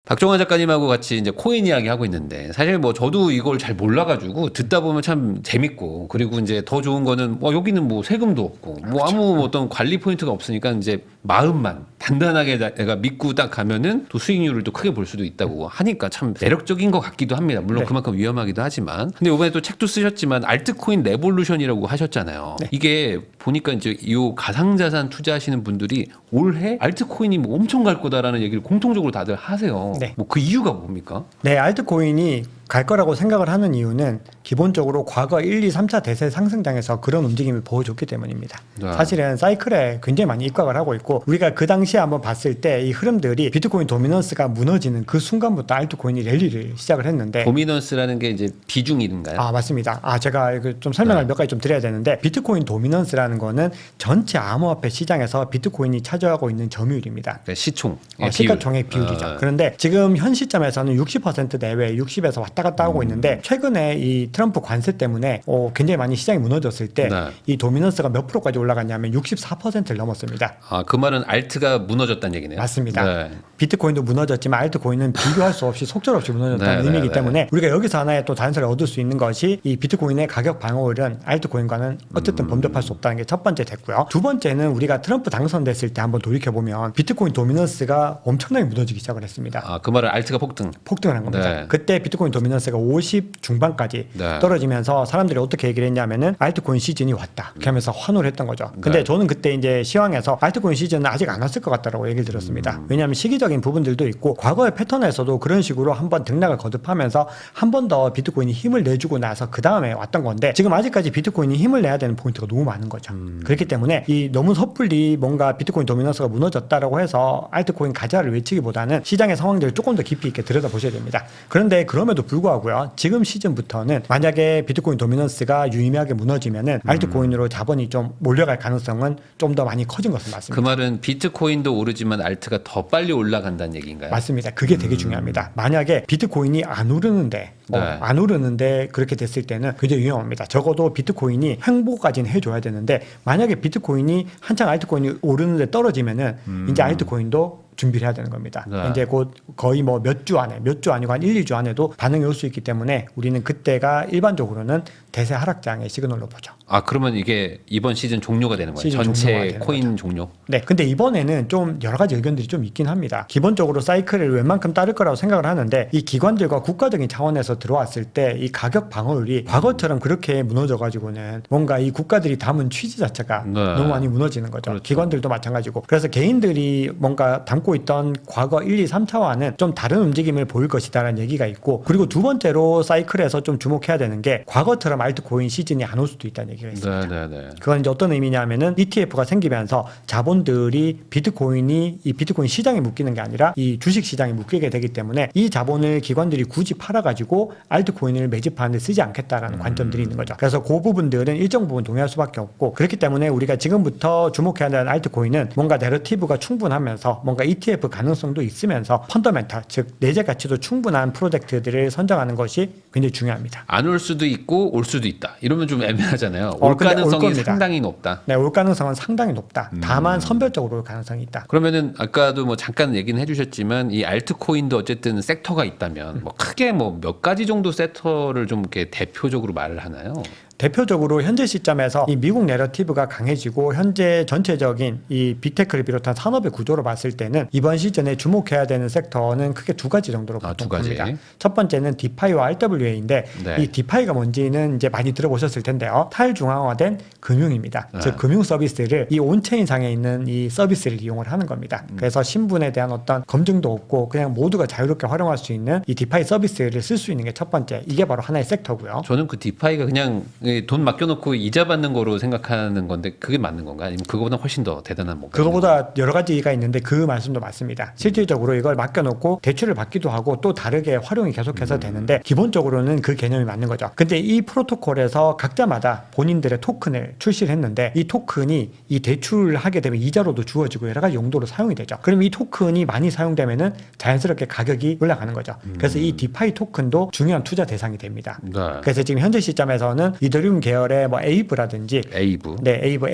박종환 작가님하고 같이 이제 코인 이야기 하고 있는데 사실 뭐 저도 이걸 잘 몰라가지고 듣다 보면 참 재밌고 그리고 이제 더 좋은 거는 여기는 뭐 세금도 없고 뭐 아무 어떤 관리 포인트가 없으니까 이제 마음만 단단하게 내가 믿고 딱 가면은 또 수익률을 또 크게 볼 수도 있다고 하니까 참 매력적인 것 같기도 합니다. 물론 그만큼 위험하기도 하지만 근데 이번에 또 책도 쓰셨지만 알트코인 레볼루션이라고 하셨잖아요. 이게 보니까 이제 이 가상자산 투자하시는 분들이 올해 알트코인이 뭐 엄청 갈 거다라는 얘기를 공통적으로 다들 하세요. 뭐 그 이유가 뭡니까? 네, 알트코인이 갈 거라고 생각을 하는 이유는 기본적으로 과거 1, 2, 3차 대세 상승장에서 그런 움직임을 보여줬기 때문입니다. 네. 사실은 사이클에 굉장히 많이 입각을 하고 있고 우리가 그 당시에 한번 봤을 때 이 흐름들이 비트코인 도미넌스가 무너지는 그 순간부터 알트코인이 랠리를 시작을 했는데 도미넌스라는 게 이제 비중인가요? 아 맞습니다. 제가 이거 좀 설명을 네. 몇 가지 좀 드려야 되는데 비트코인 도미넌스라는 거는 전체 암호화폐 시장에서 비트코인이 차지하고 있는 점유율입니다. 그러니까 시총, 시가총액 비율이죠. 그런데 지금 현 시점에서는 60% 내외 60에서 왔다 갔다 하고 있는데 최근에 이 트럼프 관세 때문에 굉장히 많이 시장이 무너졌을 때 이 도미넌스가 몇 프로까지 올라갔냐면 64%를 넘었습니다. 그 말은 알트가 무너졌다는 얘기네요. 맞습니다. 네. 비트코인도 무너졌지만 알트코인은 비교할 수 없이 속절없이 무너졌다는 네, 의미이기 네, 때문에 우리가 여기서 하나의 또 단서를 얻을 수 있는 것이 이 비트코인의 가격 방어율은 알트코인과는 어쨌든 범접할 수 없다는 게 첫 번째 됐고요. 두 번째는 우리가 트럼프 당선됐을 때 한번 돌이켜보면 비트코인 도미넌스가 엄청나게 무너지기 시작을 했습니다. 그 말은 알트가 폭등을 한 겁니다. 네. 그때 비트코인 도미넌스가 50 중반까지 네. 떨어지면서 사람들이 어떻게 얘기를 했냐면은 알트코인 시즌이 왔다. 그렇게 하면서 환호를 했던 거죠. 근데 네. 저는 그때 이제 시황에서 알트코인 시즌은 아직 안 왔을 것 같다라고 얘기를 들었습니다. 왜냐하면 시기적인 부분들도 있고 과거의 패턴에서도 그런 식으로 한번 등락을 거듭하면서 한 번 더 비트코인이 힘을 내주고 나서 그 다음에 왔던 건데 지금 아직까지 비트코인이 힘을 내야 되는 포인트가 너무 많은 거죠. 그렇기 때문에 이 너무 섣불리 뭔가 비트코인 도미넌스가 무너졌다라고 해서 알트코인 가자를 외치기보다는 시장의 상황들을 조금 더 깊이 있게 들여다보셔야 됩니다. 그런데 그럼에도 불구하고요. 지금 시즌부터는 만약에 비트코인 도미넌스가 유의미하게 무너지면은 알트코인으로 자본이 좀 몰려갈 가능성은 좀 더 많이 커진 것은 맞습니다. 그 말은 비트코인도 오르지만 알트가 더 빨리 올라간다는 얘기인가요? 맞습니다. 그게 되게 중요합니다. 만약에 비트코인이 안 오르는데 네. 안 오르는데 그렇게 됐을 때는 굉장히 위험합니다. 적어도 비트코인이 횡보까지는 해줘야 되는데 만약에 비트코인이 한창 알트코인이 오르는데 떨어지면은 이제 알트코인도 준비를 해야 되는 겁니다. 네. 이제 곧 거의 뭐 몇 주 안에 몇 주 아니고 한 1, 2주 안에도 반응이 올 수 있기 때문에 우리는 그때가 일반적으로는 대세 하락장의 시그널로 보죠. 그러면 이게 이번 시즌 종료가 되는 거예요? 시즌 종료가 전체 되는 코인 거죠. 종료? 네, 근데 이번에는 좀 여러 가지 의견들이 좀 있긴 합니다. 기본적으로 사이클을 웬만큼 따를 거라고 생각을 하는데 이 기관들과 국가적인 차원에서 들어왔을 때 이 가격 방어율이 과거처럼 그렇게 무너져가지고는 뭔가 이 국가들이 담은 취지 자체가 네. 너무 많이 무너지는 거죠. 그렇죠. 기관들도 마찬가지고. 그래서 개인들이 뭔가 담고 있던 과거 1, 2, 3차와는 좀 다른 움직임을 보일 것이다라는 얘기가 있고 그리고 두 번째로 사이클에서 좀 주목해야 되는 게 과거처럼 알트코인 시즌이 안 올 수도 있다는 얘기가 있습니다. 네. 그건 이제 어떤 의미냐면은 ETF가 생기면서 자본들이 비트코인이 이 비트코인 시장에 묶이는 게 아니라 이 주식 시장에 묶이게 되기 때문에 이 자본을 기관들이 굳이 팔아가지고 알트코인을 매집하는데 쓰지 않겠다라는 관점들이 있는 거죠. 그래서 그 부분들은 일정 부분 동의할 수밖에 없고 그렇기 때문에 우리가 지금부터 주목해야 되는 알트코인은 뭔가 내러티브가 충분하면서 뭔가 ETF 가능성도 있으면서 펀더멘탈 즉 내재 가치도 충분한 프로젝트들을 선정하는 것이 굉장히 중요합니다. 안 올 수도 있고 올 수도 있다. 이러면 좀 애매하잖아요. 근데 올 가능성이 겁니다. 상당히 높다. 네, 올 가능성은 상당히 높다. 다만 선별적으로 올 가능성이 있다. 그러면은 아까도 뭐 잠깐 얘기는 해주셨지만 이 알트코인도 어쨌든 섹터가 있다면 뭐 크게 뭐 몇 가지 정도 섹터를 좀 이렇게 대표적으로 말을 하나요? 대표적으로 현재 시점에서 이 미국 내러티브가 강해지고 현재 전체적인 이 빅테크를 비롯한 산업의 구조로 봤을 때는 이번 시즌에 주목해야 되는 섹터는 크게 두 가지 정도로 보통 두 가지. 봅니다. 첫 번째는 디파이와 RWA인데 네. 이 디파이가 뭔지는 이제 많이 들어보셨을 텐데요. 탈중앙화된 금융입니다. 네. 즉 금융 서비스를 이 온체인 상에 있는 이 서비스를 이용을 하는 겁니다. 그래서 신분에 대한 어떤 검증도 없고 그냥 모두가 자유롭게 활용할 수 있는 이 디파이 서비스를 쓸 수 있는 게 첫 번째. 이게 바로 하나의 섹터고요. 저는 그 디파이가 그냥 돈 맡겨놓고 이자 받는 거로 생각하는 건데 그게 맞는 건가? 아니면 그거보다 훨씬 더 대단한 뭔가? 그거보다 여러 가지가 있는데 그 말씀도 맞습니다. 실질적으로 이걸 맡겨놓고 대출을 받기도 하고 또 다르게 활용이 계속해서 되는데 기본적으로는 그 개념이 맞는 거죠. 근데 이 프로토콜에서 각자마다 본인들의 토큰을 출시를 했는데 이 토큰이 이 대출을 하게 되면 이자로도 주어지고 여러 가지 용도로 사용이 되죠. 그럼 이 토큰이 많이 사용되면은 자연스럽게 가격이 올라가는 거죠. 그래서 이 디파이 토큰도 중요한 투자 대상이 됩니다. 네. 그래서 지금 현재 시점에서는 이더리움 계열의 뭐 에이브라든지 에이브. 네, 에이브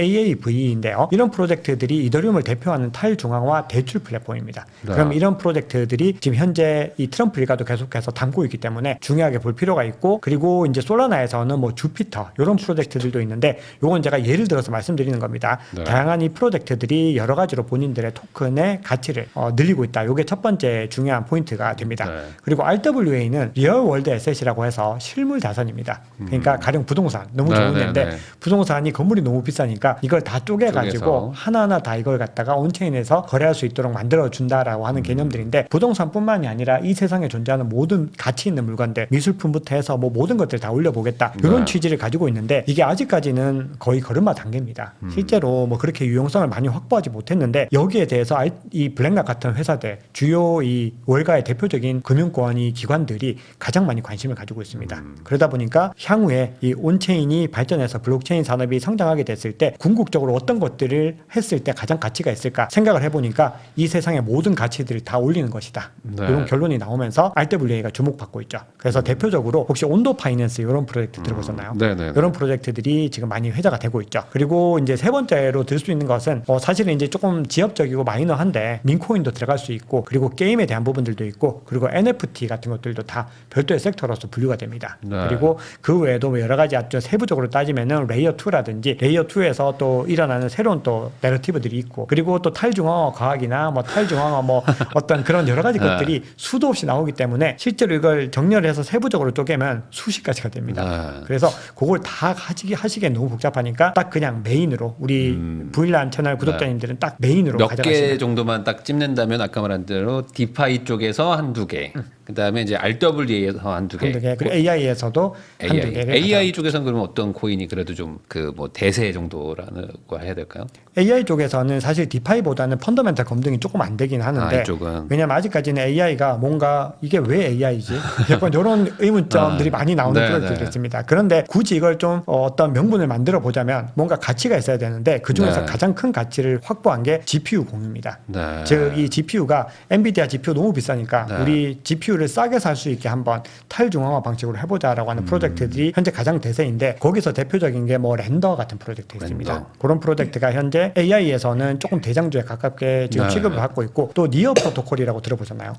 AAV인데요. 이런 프로젝트들이 이더리움을 대표하는 탈중앙화 대출 플랫폼입니다. 네. 그럼 이런 프로젝트들이 지금 현재 이 트럼프 일가도 계속해서 담고 있기 때문에 중요하게 볼 필요가 있고 그리고 이제 솔라나에서는 뭐 주피터 이런 프로젝트들도 있는데 요건 제가 예를 들어서 말씀드리는 겁니다. 네. 다양한 이 프로젝트들이 여러 가지로 본인들의 토큰의 가치를 늘리고 있다. 요게 첫 번째 중요한 포인트가 됩니다. 네. 그리고 RWA는 리얼 월드 에셋이라고 해서 실물 자산입니다. 그러니까 가령 부동산 부동산 너무 좋은 데인데 부동산이 건물이 너무 비싸니까 이걸 다 쪼개가지고 하나하나 다 이걸 갖다가 온체인에서 거래할 수 있도록 만들어준다라고 하는 개념들인데 부동산뿐만이 아니라 이 세상에 존재하는 모든 가치 있는 물건들 미술품부터 해서 뭐 모든 것들 다 올려보겠다 이런 취지를 가지고 있는데 이게 아직까지는 거의 걸음마 단계입니다. 실제로 뭐 그렇게 유용성을 많이 확보하지 못했는데 여기에 대해서 이 블랙락 같은 회사들 주요 이 월가의 대표적인 금융권이 기관들이 가장 많이 관심을 가지고 있습니다. 그러다 보니까 향후에 이 온체인이 발전해서 블록체인 산업이 성장하게 됐을 때 궁극적으로 어떤 것들을 했을 때 가장 가치가 있을까 생각을 해보니까 이 세상의 모든 가치들을 다 올리는 것이다. 이런 결론이 나오면서 RWA가 주목받고 있죠. 그래서 대표적으로 혹시 온도 파이낸스 이런 프로젝트 들어보셨나요? 이런 프로젝트들이 지금 많이 회자가 되고 있죠. 그리고 이제 세 번째로 들 수 있는 것은 사실은 이제 조금 지엽적이고 마이너한데 민코인도 들어갈 수 있고 그리고 게임에 대한 부분들도 있고 그리고 NFT 같은 것들도 다 별도의 섹터로서 분류가 됩니다. 그리고 그 외에도 뭐 여러 가지 아주 세부적으로 따지면은 레이어 2라든지 레이어 2에서 또 일어나는 새로운 또 내러티브들이 있고 그리고 또 탈중앙화 과학이나 뭐 탈중앙화 뭐 어떤 그런 여러 가지 것들이 수도 없이 나오기 때문에 실제로 이걸 정렬해서 세부적으로 쪼개면 수십 가지가 됩니다. 그래서 그걸 다 하시기엔 너무 복잡하니까 딱 그냥 메인으로 우리 브이람 채널 구독자님들은 딱 메인으로 몇 가져가시면 개 정도만 딱 찝는다면 아까 말한 대로 디파이 쪽에서 한두 개, 그다음에 이제 RWA에서 한두 개, 그리고 AI에서도 한두 개. AI 쪽에서는 그러면 어떤 코인이 그래도 좀 그 뭐 대세 정도라는 거 해야 될까요? AI 쪽에서는 사실 디파이보다는 펀더멘탈 검증이 조금 안 되긴 하는데 이쪽은. 왜냐면 아직까지는 AI가 뭔가 이게 왜 AI지? 약간 이런 의문점들이 많이 나오는 프로젝트들이 있습니다. 그런데 굳이 이걸 좀 어떤 명분을 만들어 보자면 뭔가 가치가 있어야 되는데 그 중에서 가장 큰 가치를 확보한 게 GPU 공유입니다. 즉 이 GPU가 엔비디아 GPU 너무 비싸니까 우리 GPU를 싸게 살 수 있게 한번 탈중앙화 방식으로 해보자라고 하는 프로젝트들이 현재 가장 대세인데 거기서 대표적인 게 뭐 렌더 같은 프로젝트 있습니다. 그런 프로젝트가 현재 AI에서는 조금 대장주에 가깝게 지금 취급을 받고 있고 또 니어 프로토콜이라고 들어보셨나요?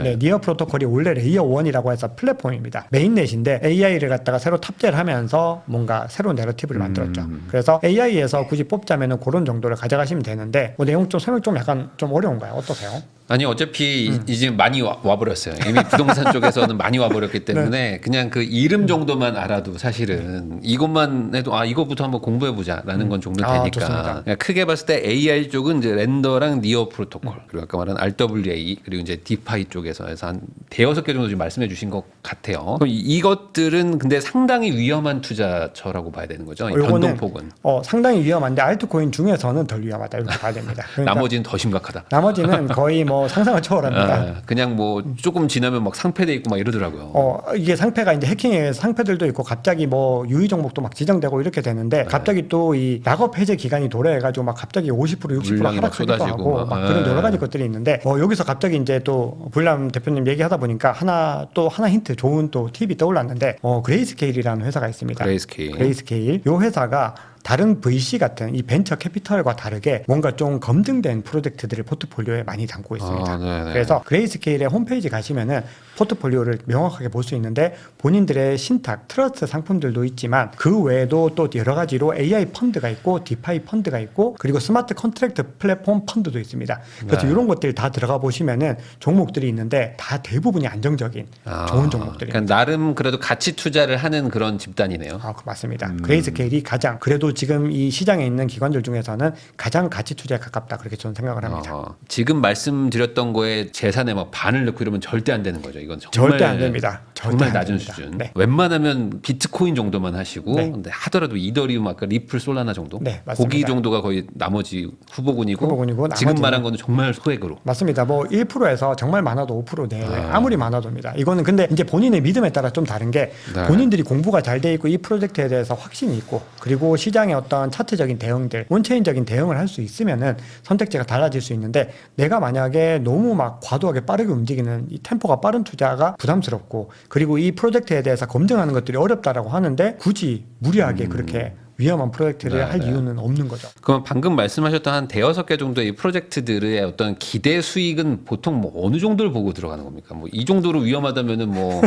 네, 니어 프로토콜이 원래 레이어 1이라고 해서 플랫폼입니다. 메인넷인데 AI를 갖다가 새로 탑재를 하면서 뭔가 새로운 내러티브를 만들었죠. 그래서 AI에서 굳이 뽑자면은 그런 정도를 가져가시면 되는데 뭐 내용 좀 설명 좀 약간 좀 어려운가요? 어떠세요? 아니 어차피 이제 많이 와버렸어요. 이미 부동산 쪽에서는 많이 와버렸기 때문에 그냥 그 이름 정도만 알아도 사실은 이것만 해도 이거부터 한번 공부해보자라는 건 정도 되니까 그냥 크게 봤을 때 AI 쪽은 이제 렌더랑 니어 프로토콜 그리고 아까 말한 RWA 그리고 이제 디파이 쪽에서 해서 한 대여섯 개 정도 지금 말씀해주신 것 같아요. 그럼 이것들은 근데 상당히 위험한 투자처라고 봐야 되는 거죠. 이 변동폭은 상당히 위험한데 알트코인 중에서는 덜 위험하다 이렇게 봐야 됩니다. 그러니까 나머지는 더 심각하다. 나머지는 거의 뭐 상상을 초월합니다. 그냥 뭐 조금 지나면 막 상폐돼 있고 막 이러더라고요. 이게 상폐가 이제 해킹에 의해서 상폐들도 있고 갑자기 뭐 유의 종목도 막 지정되고 이렇게 되는데 갑자기 또 이 낙업 해제 기간이 도래해가지고 막 갑자기 50% 60% 하락하기도 하고 막 그런 여러 가지 것들이 있는데 여기서 갑자기 이제 또 불남 대표님 얘기하다 보니까 하나 힌트 좋은 또 팁이 떠올랐는데 그레이스케일이라는 회사가 있습니다. 그레이스케일 이 회사가 다른 VC 같은 이 벤처 캐피털과 다르게 뭔가 좀 검증된 프로젝트들을 포트폴리오에 많이 담고 있습니다. 그래서 그레이스케일의 홈페이지 가시면은 포트폴리오를 명확하게 볼 수 있는데 본인들의 신탁, 트러스트 상품들도 있지만 그 외에도 또 여러 가지로 AI 펀드가 있고 디파이 펀드가 있고 그리고 스마트 컨트랙트 플랫폼 펀드도 있습니다. 그래서 이런 것들 다 들어가 보시면은 종목들이 있는데 다 대부분이 안정적인 좋은 종목들입니다. 그러니까 나름 그래도 가치 투자를 하는 그런 집단이네요. 맞습니다. 그레이스케일이 가장 그래도 지금 이 시장에 있는 기관들 중에서는 가장 가치 투자에 가깝다 그렇게 저는 생각을 합니다. 지금 말씀드렸던 거에 재산의 막 반을 넣고 이러면 절대 안 되는 거죠. 이건 절대 안 됩니다. 정말 낮은 수준. 웬만하면 비트코인 정도만 하시고 근데 하더라도 이더리움 아까 리플 솔라나 정도 고기 정도가 거의 나머지 후보군이고 지금 말한 거는 정말 소액으로. 맞습니다. 뭐 1%에서 정말 많아도 5% 내외 아무리 많아도입니다. 이거는 근데 이제 본인의 믿음에 따라 좀 다른 게 본인들이 공부가 잘 돼 있고 이 프로젝트에 대해서 확신이 있고 그리고 시장의 어떤 차트적인 대응들, 온체인적인 대응을 할 수 있으면은 선택지가 달라질 수 있는데 내가 만약에 너무 막 과도하게 빠르게 움직이는 이 템포가 빠른 투자가 부담스럽고 그리고 이 프로젝트에 대해서 검증하는 것들이 어렵다라고 하는데 굳이 무리하게 그렇게 위험한 프로젝트를 네, 할 네. 이유는 없는 거죠. 그럼 방금 말씀하셨던 한 대여섯 개 정도의 이 프로젝트들의 어떤 기대 수익은 보통 뭐 어느 정도를 보고 들어가는 겁니까? 뭐 이 정도로 위험하다면은 뭐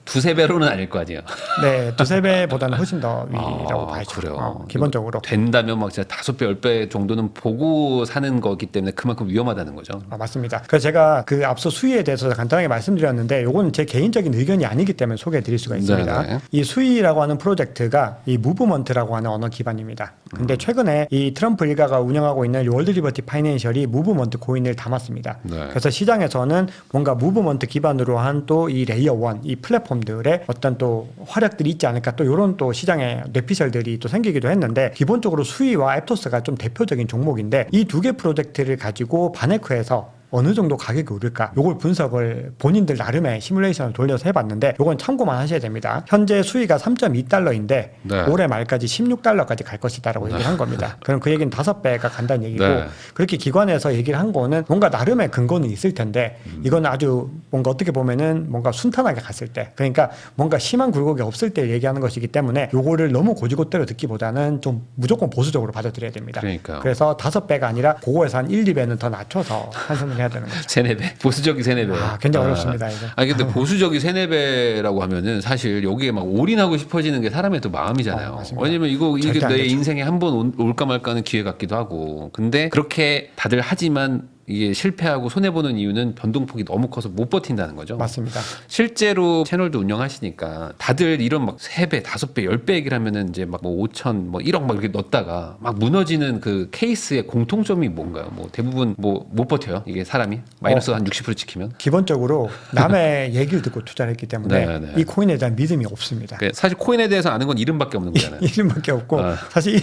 두세 배로는 아닐 거 아니에요. 네, 두세 배보다는 훨씬 더 위라고 봐야죠. 그래요. 기본적으로. 된다면 막 진짜 5배, 10배 정도는 보고 사는 거기 때문에 그만큼 위험하다는 거죠. 맞습니다. 그래서 제가 그 앞서 수위에 대해서 간단하게 말씀드렸는데 요거는 제 개인적인 의견이 아니기 때문에 소개해 드릴 수가 있습니다. 네네. 이 수위라고 하는 프로젝트가 이 무브먼트라고 하는 언어 기반입니다. 근데 최근에 이 트럼프 일가가 운영하고 있는 월드 리버티 파이낸셜이 무브먼트 코인을 담았습니다. 네. 그래서 시장에서는 뭔가 무브먼트 기반으로 한 또 이 레이어 1, 이 플랫폼들의 어떤 또 활약들이 있지 않을까 또 이런 또 시장에 뇌피셜들이 또 생기기도 했는데 기본적으로 수위와 앱토스가 좀 대표적인 종목인데 이 두 개 프로젝트를 가지고 바네크에서 어느 정도 가격이 오를까 요걸 분석을 본인들 나름의 시뮬레이션을 돌려서 해봤는데 요건 참고만 하셔야 됩니다. 현재 수위가 3.2달러인데 네. 올해 말까지 16달러까지 갈 것이다라고 얘기를 한 겁니다. 그럼 그 얘기는 5배가 간다는 얘기고 네. 그렇게 기관에서 얘기를 한 거는 뭔가 나름의 근거는 있을 텐데 이건 아주 뭔가 어떻게 보면은 뭔가 순탄하게 갔을 때 그러니까 뭔가 심한 굴곡이 없을 때 얘기하는 것이기 때문에 요거를 너무 고지고대로 듣기보다는 좀 무조건 보수적으로 받아들여야 됩니다. 그러니까요. 그래서 5배가 아니라 그거에서 한 1, 2배는 더 낮춰서 환산을 해야 되는 거죠. 세네 배. 보수적이 세네 배. 굉장히 어렵습니다, 이거. 아니 근데 보수적이 세네 배라고 하면은 사실 여기에 막 올인하고 싶어지는 게 사람의 또 마음이잖아요. 맞습니다. 왜냐면 이게 절대 안 내 되죠. 인생에 한 번 올까 말까 하는 기회 같기도 하고. 근데 그렇게 다들 하지만 이게 실패하고 손해보는 이유는 변동폭이 너무 커서 못 버틴다는 거죠. 맞습니다. 실제로 채널도 운영하시니까 다들 이런 막 3배, 5배, 10배 얘기를 하면은 이제 막 뭐 5천, 뭐 1억 막 이렇게 넣었다가 막 무너지는 그 케이스의 공통점이 뭔가요? 뭐 대부분 뭐 못 버텨요. 이게 사람이 마이너스 한 60% 찍히면. 기본적으로 남의 얘기를 듣고 투자를 했기 때문에 네, 네. 이 코인에 대한 믿음이 없습니다. 사실 코인에 대해서 아는 건 이름밖에 없는 거잖아요. 이름밖에 없고 사실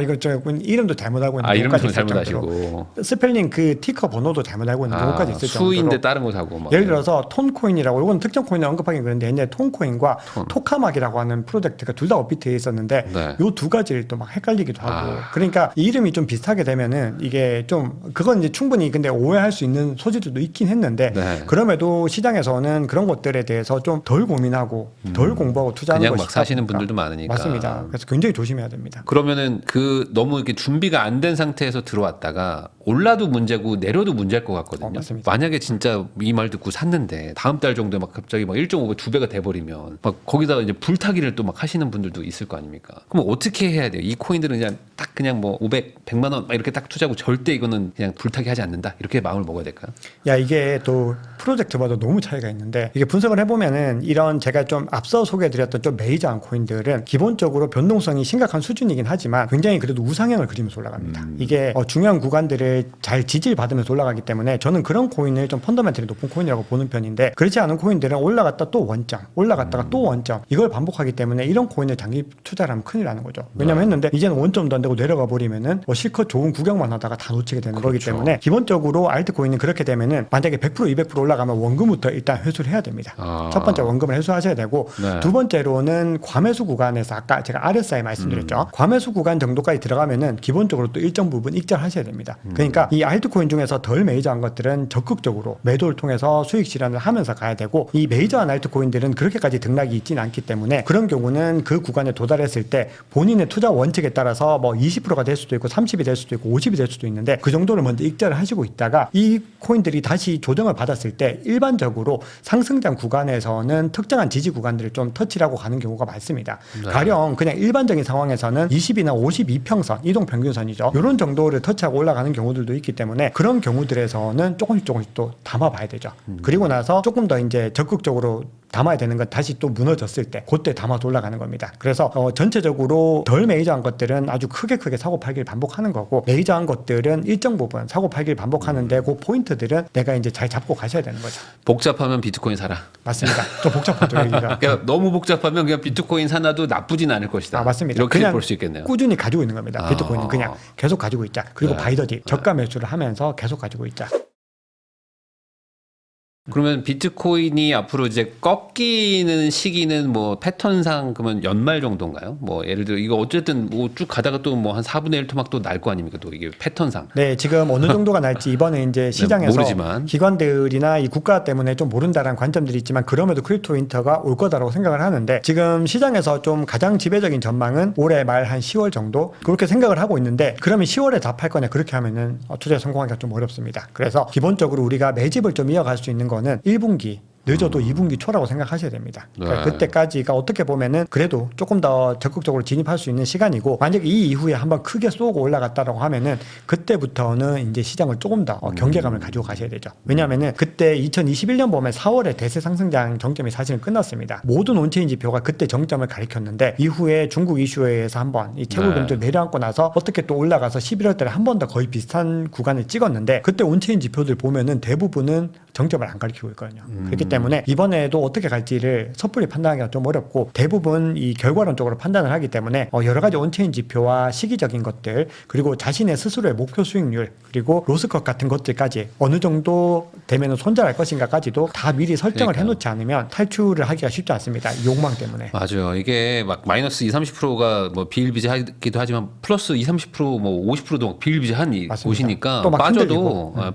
이거 저 이름도 잘못 알고 있는 이름도 경우까지 있을 잘못 정도로 하시고. 스펠링 그 티커 번호도 잘못 알고 있는 경우까지 있을 정도로 수인데 다른 거 사고 막. 예를 들어서 톤코인이라고 이건 특정 코인을 언급하긴 그런데 옛날에 톤코인과 토카막이라고 하는 프로젝트가 둘 다 업비트에 있었는데 네. 요 두 가지를 또 막 헷갈리기도 하고 그러니까 이 이름이 좀 비슷하게 되면은 이게 좀 그건 이제 충분히 근데 오해할 수 있는 소지도 있긴 했는데 네. 그럼에도 시장에서는 그런 것들에 대해서 좀 덜 고민하고 덜 공부하고 투자하는 그냥 것이 막 사시는 있다 보니까. 분들도 많으니까. 맞습니다. 그래서 굉장히 조심해야 됩니다. 그러면은 그 너무 이렇게 준비가 안 된 상태에서 들어왔다가 올라도 문제고 내려도 문제일 것 같거든요. 맞습니다. 만약에 진짜 이 말 듣고 샀는데 다음 달 정도에 막 갑자기 막 1.5배, 2배가 돼버리면 막 거기다가 이제 불타기를 또 막 하시는 분들도 있을 거 아닙니까? 그럼 어떻게 해야 돼요? 이 코인들은 그냥 딱 그냥 뭐 500, 100만 원 막 이렇게 딱 투자하고 절대 이거는 그냥 불타기 하지 않는다 이렇게 마음을 먹어야 될까요? 야 이게 또 프로젝트마다 너무 차이가 있는데 이게 분석을 해보면은 이런 제가 좀 앞서 소개해드렸던 좀 메이저한 코인들은 기본적으로 변동성이 심각한 수준이긴 하지만 굉장히 그래도 우상향을 그리면서 올라갑니다. 이게 중요한 구간들을 잘 지지받으면서 올라가기 때문에 저는 그런 코인을 좀 펀더멘털이 높은 코인이라고 보는 편인데 그렇지 않은 코인들은 올라갔다 또 원점 올라갔다가 또 원점 이걸 반복하기 때문에 이런 코인을 장기 투자를 하면 큰일 나는 거죠. 왜냐면 했는데 이제는 원점도 안 되고 내려가 버리면은 실컷 좋은 구경만 하다가 다 놓치게 되는 거기 때문에 기본적으로 알트코인은 그렇게 되면은 만약에 100% 200% 올라가면 원금부터 일단 회수를 해야 됩니다. 첫 번째 원금을 회수하셔야 되고 네. 두 번째로는 과매수 구간에서 아까 제가 RSI 말씀드렸죠. 과매수 구간 정도까지 들어가면은 기본적으로 또 일정 부분 익절하셔야 됩니다. 그러니까 이 알트코인 중에서 덜 메이저한 것들은 적극적으로 매도를 통해서 수익 실현을 하면서 가야 되고 이 메이저한 알트코인들은 그렇게까지 등락이 있지는 않기 때문에 그런 경우는 그 구간에 도달했을 때 본인의 투자 원칙에 따라서 뭐 20%가 될 수도 있고 30이 될 수도 있고 50이 될 수도 있는데 그 정도를 먼저 익절을 하시고 있다가 이 코인들이 다시 조정을 받았을 때 일반적으로 상승장 구간에서는 특정한 지지 구간들을 좀 터치하고 가는 경우가 많습니다. 네. 가령 그냥 일반적인 상황에서는 20이나 52평선 이동평균선이죠. 이런 정도를 터치하고 올라가는 경우들도 있기 때문에 그런 경우들에서는 조금씩 또 담아봐야 되죠. 그리고 나서 조금 더 이제 적극적으로 담아야 되는 건 다시 또 무너졌을 때 그때 담아서 올라가는 겁니다. 그래서 전체적으로 덜 메이저한 것들은 아주 크게 사고 팔기를 반복하는 거고 메이저한 것들은 일정 부분 사고 팔기를 반복하는데 그 포인트들은 내가 이제 잘 잡고 가셔야 되는 거죠. 복잡하면 비트코인 사라. 맞습니다. 좀 복잡하죠 여기가. 그러니까 너무 복잡하면 그냥 비트코인 사놔도 나쁘진 않을 것이다. 맞습니다. 이렇게 그냥 볼 수 있겠네요. 꾸준히 가지고 있는 겁니다. 비트코인은 그냥 계속 가지고 있자. 그리고 네. 바이더디 저가 매수를 하면서 계속 가지고 있자. 그러면 비트코인이 앞으로 이제 꺾이는 시기는 뭐 패턴상 그러면 연말 정도인가요? 뭐 예를 들어 이거 어쨌든 뭐 쭉 가다가 또 뭐 한 4분의 1 토막 또 날 거 아닙니까? 또 이게 패턴상. 네, 지금 어느 정도가 날지 이번에 이제 시장에서 모르지만. 기관들이나 이 국가 때문에 좀 모른다라는 관점들이 있지만 그럼에도 크립토 윈터가 올 거다라고 생각을 하는데 지금 시장에서 좀 가장 지배적인 전망은 올해 말 한 10월 정도 그렇게 생각을 하고 있는데 그러면 10월에 답할 거냐 그렇게 하면은 투자에 성공하기가 좀 어렵습니다. 그래서 기본적으로 우리가 매집을 좀 이어갈 수 있는 거는 1분기 늦어도 2분기 초라고 생각하셔야 됩니다. 그러니까 네. 그때까지가 어떻게 보면은 그래도 조금 더 적극적으로 진입할 수 있는 시간이고 만약 이 이후에 한번 크게 쏘고 올라갔다라고 하면은 그때부터는 이제 시장을 조금 더 경계감을 가지고 가셔야 되죠. 왜냐하면은 그때 2021년 보면 4월에 대세 상승장 정점이 사실은 끝났습니다. 모든 온체인 지표가 그때 정점을 가리켰는데 이후에 중국 이슈에 의해서 한번 이 채굴금들 내려앉고 나서 어떻게 또 올라가서 11월 달에 한 번 더 거의 비슷한 구간을 찍었는데 그때 온체인 지표들 보면은 대부분은 정점을 안 가리키고 있거든요. 그렇기 때문에 이번에도 어떻게 갈지를 섣불리 판단하기가 좀 어렵고 대부분 이 결과론적으로 판단을 하기 때문에 여러 가지 온체인 지표와 시기적인 것들 그리고 자신의 스스로의 목표 수익률 그리고 로스컷 같은 것들까지 어느 정도 되면 손절할 것인가까지도 다 미리 설정을 그러니까요. 해놓지 않으면 탈출을 하기가 쉽지 않습니다. 이 욕망 때문에. 맞아요. 이게 막 마이너스 20-30%가 뭐 비일비재하기도 하지만 플러스 20-30%뭐 50%도 비일비재한 이 맞습니다. 곳이니까 또막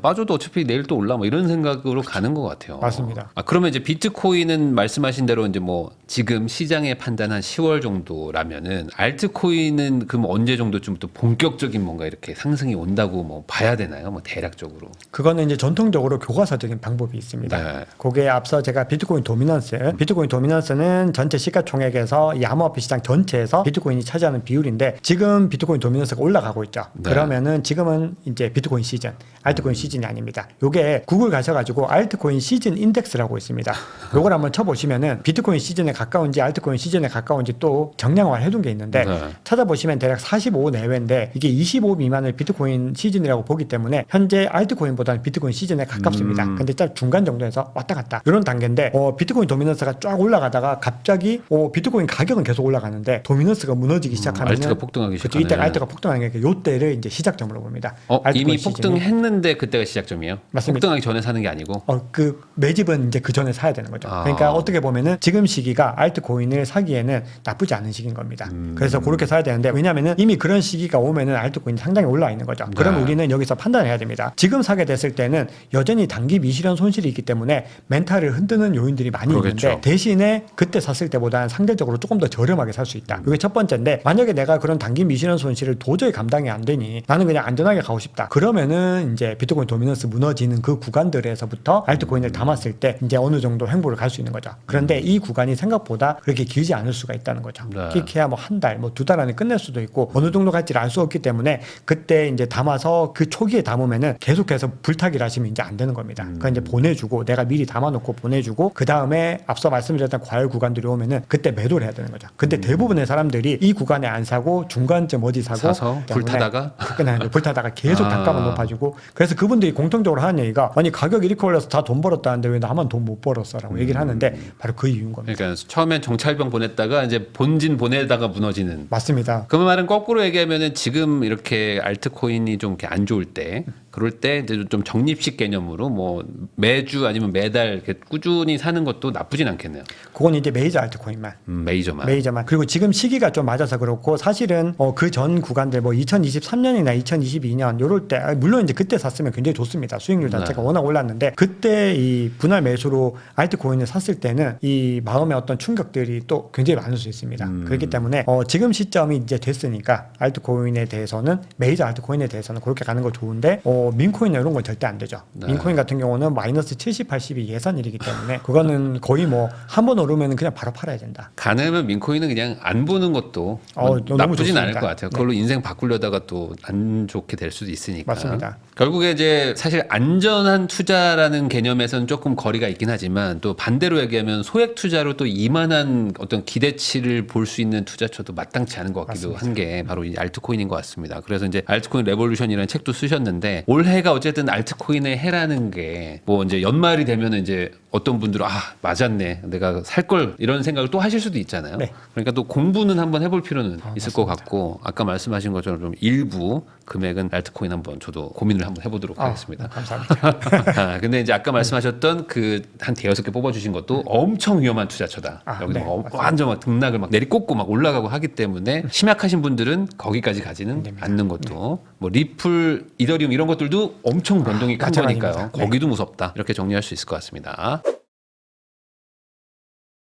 빠져도 어차피 내일 또 올라 뭐 이런 생각으로 가는 것 같아요. 맞습니다. 그러면 이제 비트코인은 말씀하신 대로 이제 뭐 지금 시장의 판단 한 10월 정도라면은 알트코인은 그럼 언제 정도 좀 또 본격적인 뭔가 이렇게 상승이 온다고 뭐 봐야 되나요? 뭐 대략적으로. 그거는 이제 전통적으로 교과서적인 방법이 있습니다. 네. 그게 앞서 제가 비트코인 도미넌스는 전체 시가총액에서 이 암호화폐 시장 전체에서 비트코인이 차지하는 비율인데 지금 비트코인 도미넌스가 올라가고 있죠. 네. 그러면은 지금은 이제 비트코인 시즌, 알트코인 시즌이 아닙니다. 요게 구글 가셔가지고 알트코인 시즌 인덱스라고 있습니다. 요걸 한번 쳐보시면은 비트코인 시즌에 가까운지 알트코인 시즌에 가까운지 또 정량화를 해둔 게 있는데 네. 찾아보시면 대략 45 내외인데 이게 25 미만을 비트코인 시즌이라고 보기 때문에 현재 알트코인보다는 비트코인 시즌에 가깝습니다. 근데 딱 중간 정도에서 왔다 갔다 이런 단계인데 비트코인 도미넌스가 쫙 올라가다가 갑자기 비트코인 가격은 계속 올라가는데 도미넌스가 무너지기 시작하면 알트가 폭등하기 그렇죠. 시작하는. 이때 알트가 폭등하는 게 요때를 이제 시작점으로 봅니다. 이미 알트코인 시즌이. 폭등했는데 그때가 시작점이에요? 맞습니다. 폭등하기 전에 사는 게 아니고? 그 매집은 이제 그 전에 사야 되는 거죠. 아. 그러니까 어떻게 보면은 지금 시기가 알트코인을 사기에는 나쁘지 않은 시기인 겁니다. 그래서 그렇게 사야 되는데 왜냐면은 이미 그런 시기가 오면은 알트코인이 상당히 올라와 있는 거죠. 그러면 네. 우리는 여기서 판단해야 됩니다. 지금 사게 됐을 때는 여전히 단기 미실현 손실이 있기 때문에 멘탈을 흔드는 요인들이 많이 그러겠죠. 있는데 대신에 그때 샀을 때보다는 상대적으로 조금 더 저렴하게 살 수 있다. 이게 첫 번째인데 만약에 내가 그런 단기 미실현 손실을 도저히 감당이 안 되니 나는 그냥 안전하게 가고 싶다. 그러면은 이제 비트코인 도미넌스 무너지는 그 구간들에서부터 알트코인을 담았을 때 이제 어느 정도 횡보를 갈 수 있는 거죠. 그런데 이 구간이 생각보다 그렇게 길지 않을 수가 있다는 거죠. 네. 길게야 뭐 한 달, 뭐 2달 안에 끝낼 수도 있고 어느 정도 갈지를 알 수 없기 때문에 그때 이제 담아서 그 초기에 담으면은 계속해서 불타기를 하시면 이제 안 되는 겁니다. 그러니까 이제 보내주고 내가 미리 담아놓고 보내주고 그 다음에 앞서 말씀드렸던 과열 구간들이 오면은 그때 매도를 해야 되는 거죠. 근데 대부분의 사람들이 이 구간에 안 사고 중간쯤 어디 사서 불타다가 그냥 불타다가 계속 단가만 높아지고 그래서 그분들이 공통적으로 하는 얘기가 아니 가격이 이렇게 올라서 다 돈 벌었다는데 왜 나만 돈 못 벌었어라고 얘기를 하는데 바로 그 이유인 겁니다. 그러니까 처음엔 정찰병 보냈다가 이제 본진 보내다가 무너지는. 맞습니다. 그 말은 거꾸로 얘기하면은 지금 이렇게 알트코인이 좀 이렇게 안 좋을 때 그럴 때 이제 좀 적립식 개념으로 뭐 매주 아니면 매달 이렇게 꾸준히 사는 것도 나쁘진 않겠네요. 그건 이제 메이저 알트코인만. 메이저만. 그리고 지금 시기가 좀 맞아서 그렇고 사실은 그 전 구간들 뭐 2023년이나 2022년 요럴 때 물론 이제 그때 샀으면 굉장히 좋습니다. 수익률 자체가 워낙 올랐는데 그때 이 분할 매수로 알트코인을 샀을 때는 이 마음의 어떤 충격들이 또 굉장히 많을 수 있습니다. 그렇기 때문에 지금 시점이 이제 됐으니까 알트코인에 대해서는 메이저 알트코인에 대해서는 그렇게 가는 거 좋은데 민코인이나 이런 건 절대 안 되죠. 네. 민코인 같은 경우는 마이너스 70, 80이 예산일이기 때문에 그거는 거의 뭐 한 번 오르면 그냥 바로 팔아야 된다. 가능하면 민코인은 그냥 안 보는 것도 너무 나쁘진 좋습니다. 않을 것 같아요. 그걸로 인생 바꾸려다가 또 안 좋게 될 수도 있으니까. 맞습니다. 결국에 이제 사실 안전한 투자라는 개념에서는 조금 거리가 있긴 하지만 또 반대로 얘기하면 소액 투자로 또 이만한 어떤 기대치를 볼 수 있는 투자처도 마땅치 않은 것 같기도 한 게 바로 이 알트코인인 것 같습니다. 그래서 이제 알트코인 레볼루션이라는 책도 쓰셨는데 올해가 어쨌든 알트코인의 해라는 게 뭐 이제 연말이 되면 이제 어떤 분들은 맞았네, 내가 살 걸 이런 생각을 또 하실 수도 있잖아요. 네. 그러니까 또 공부는 한번 해볼 필요는 있을 맞습니다. 것 같고 아까 말씀하신 것처럼 좀 일부 금액은 알트코인 한번 저도 고민을 한번 해보도록 하겠습니다. 감사합니다. 근데 이제 아까 말씀하셨던 그 한 대여섯 개 뽑아주신 것도 엄청 위험한 투자처다. 여기서 네, 막 맞습니다. 완전 막 등락을 막 내리꽂고 막 올라가고 하기 때문에 심약하신 분들은 거기까지 가지는 됩니다. 않는 것도 뭐 리플, 이더리움 이런 것들도 엄청 변동이 큰 거니까요. 마찬가지입니다. 네. 거기도 무섭다. 이렇게 정리할 수 있을 것 같습니다.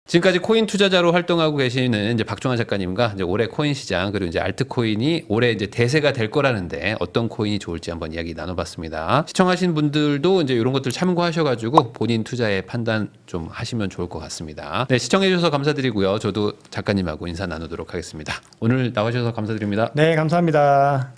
지금까지 코인 투자자로 활동하고 계시는 이제 박종환 작가님과 이제 올해 코인 시장 그리고 이제 알트코인이 올해 이제 대세가 될 거라는데 어떤 코인이 좋을지 한번 이야기 나눠봤습니다. 시청하신 분들도 이제 이런 것들 참고하셔가지고 본인 투자에 판단 좀 하시면 좋을 것 같습니다. 네, 시청해주셔서 감사드리고요. 저도 작가님하고 인사 나누도록 하겠습니다. 오늘 나와주셔서 감사드립니다. 네, 감사합니다.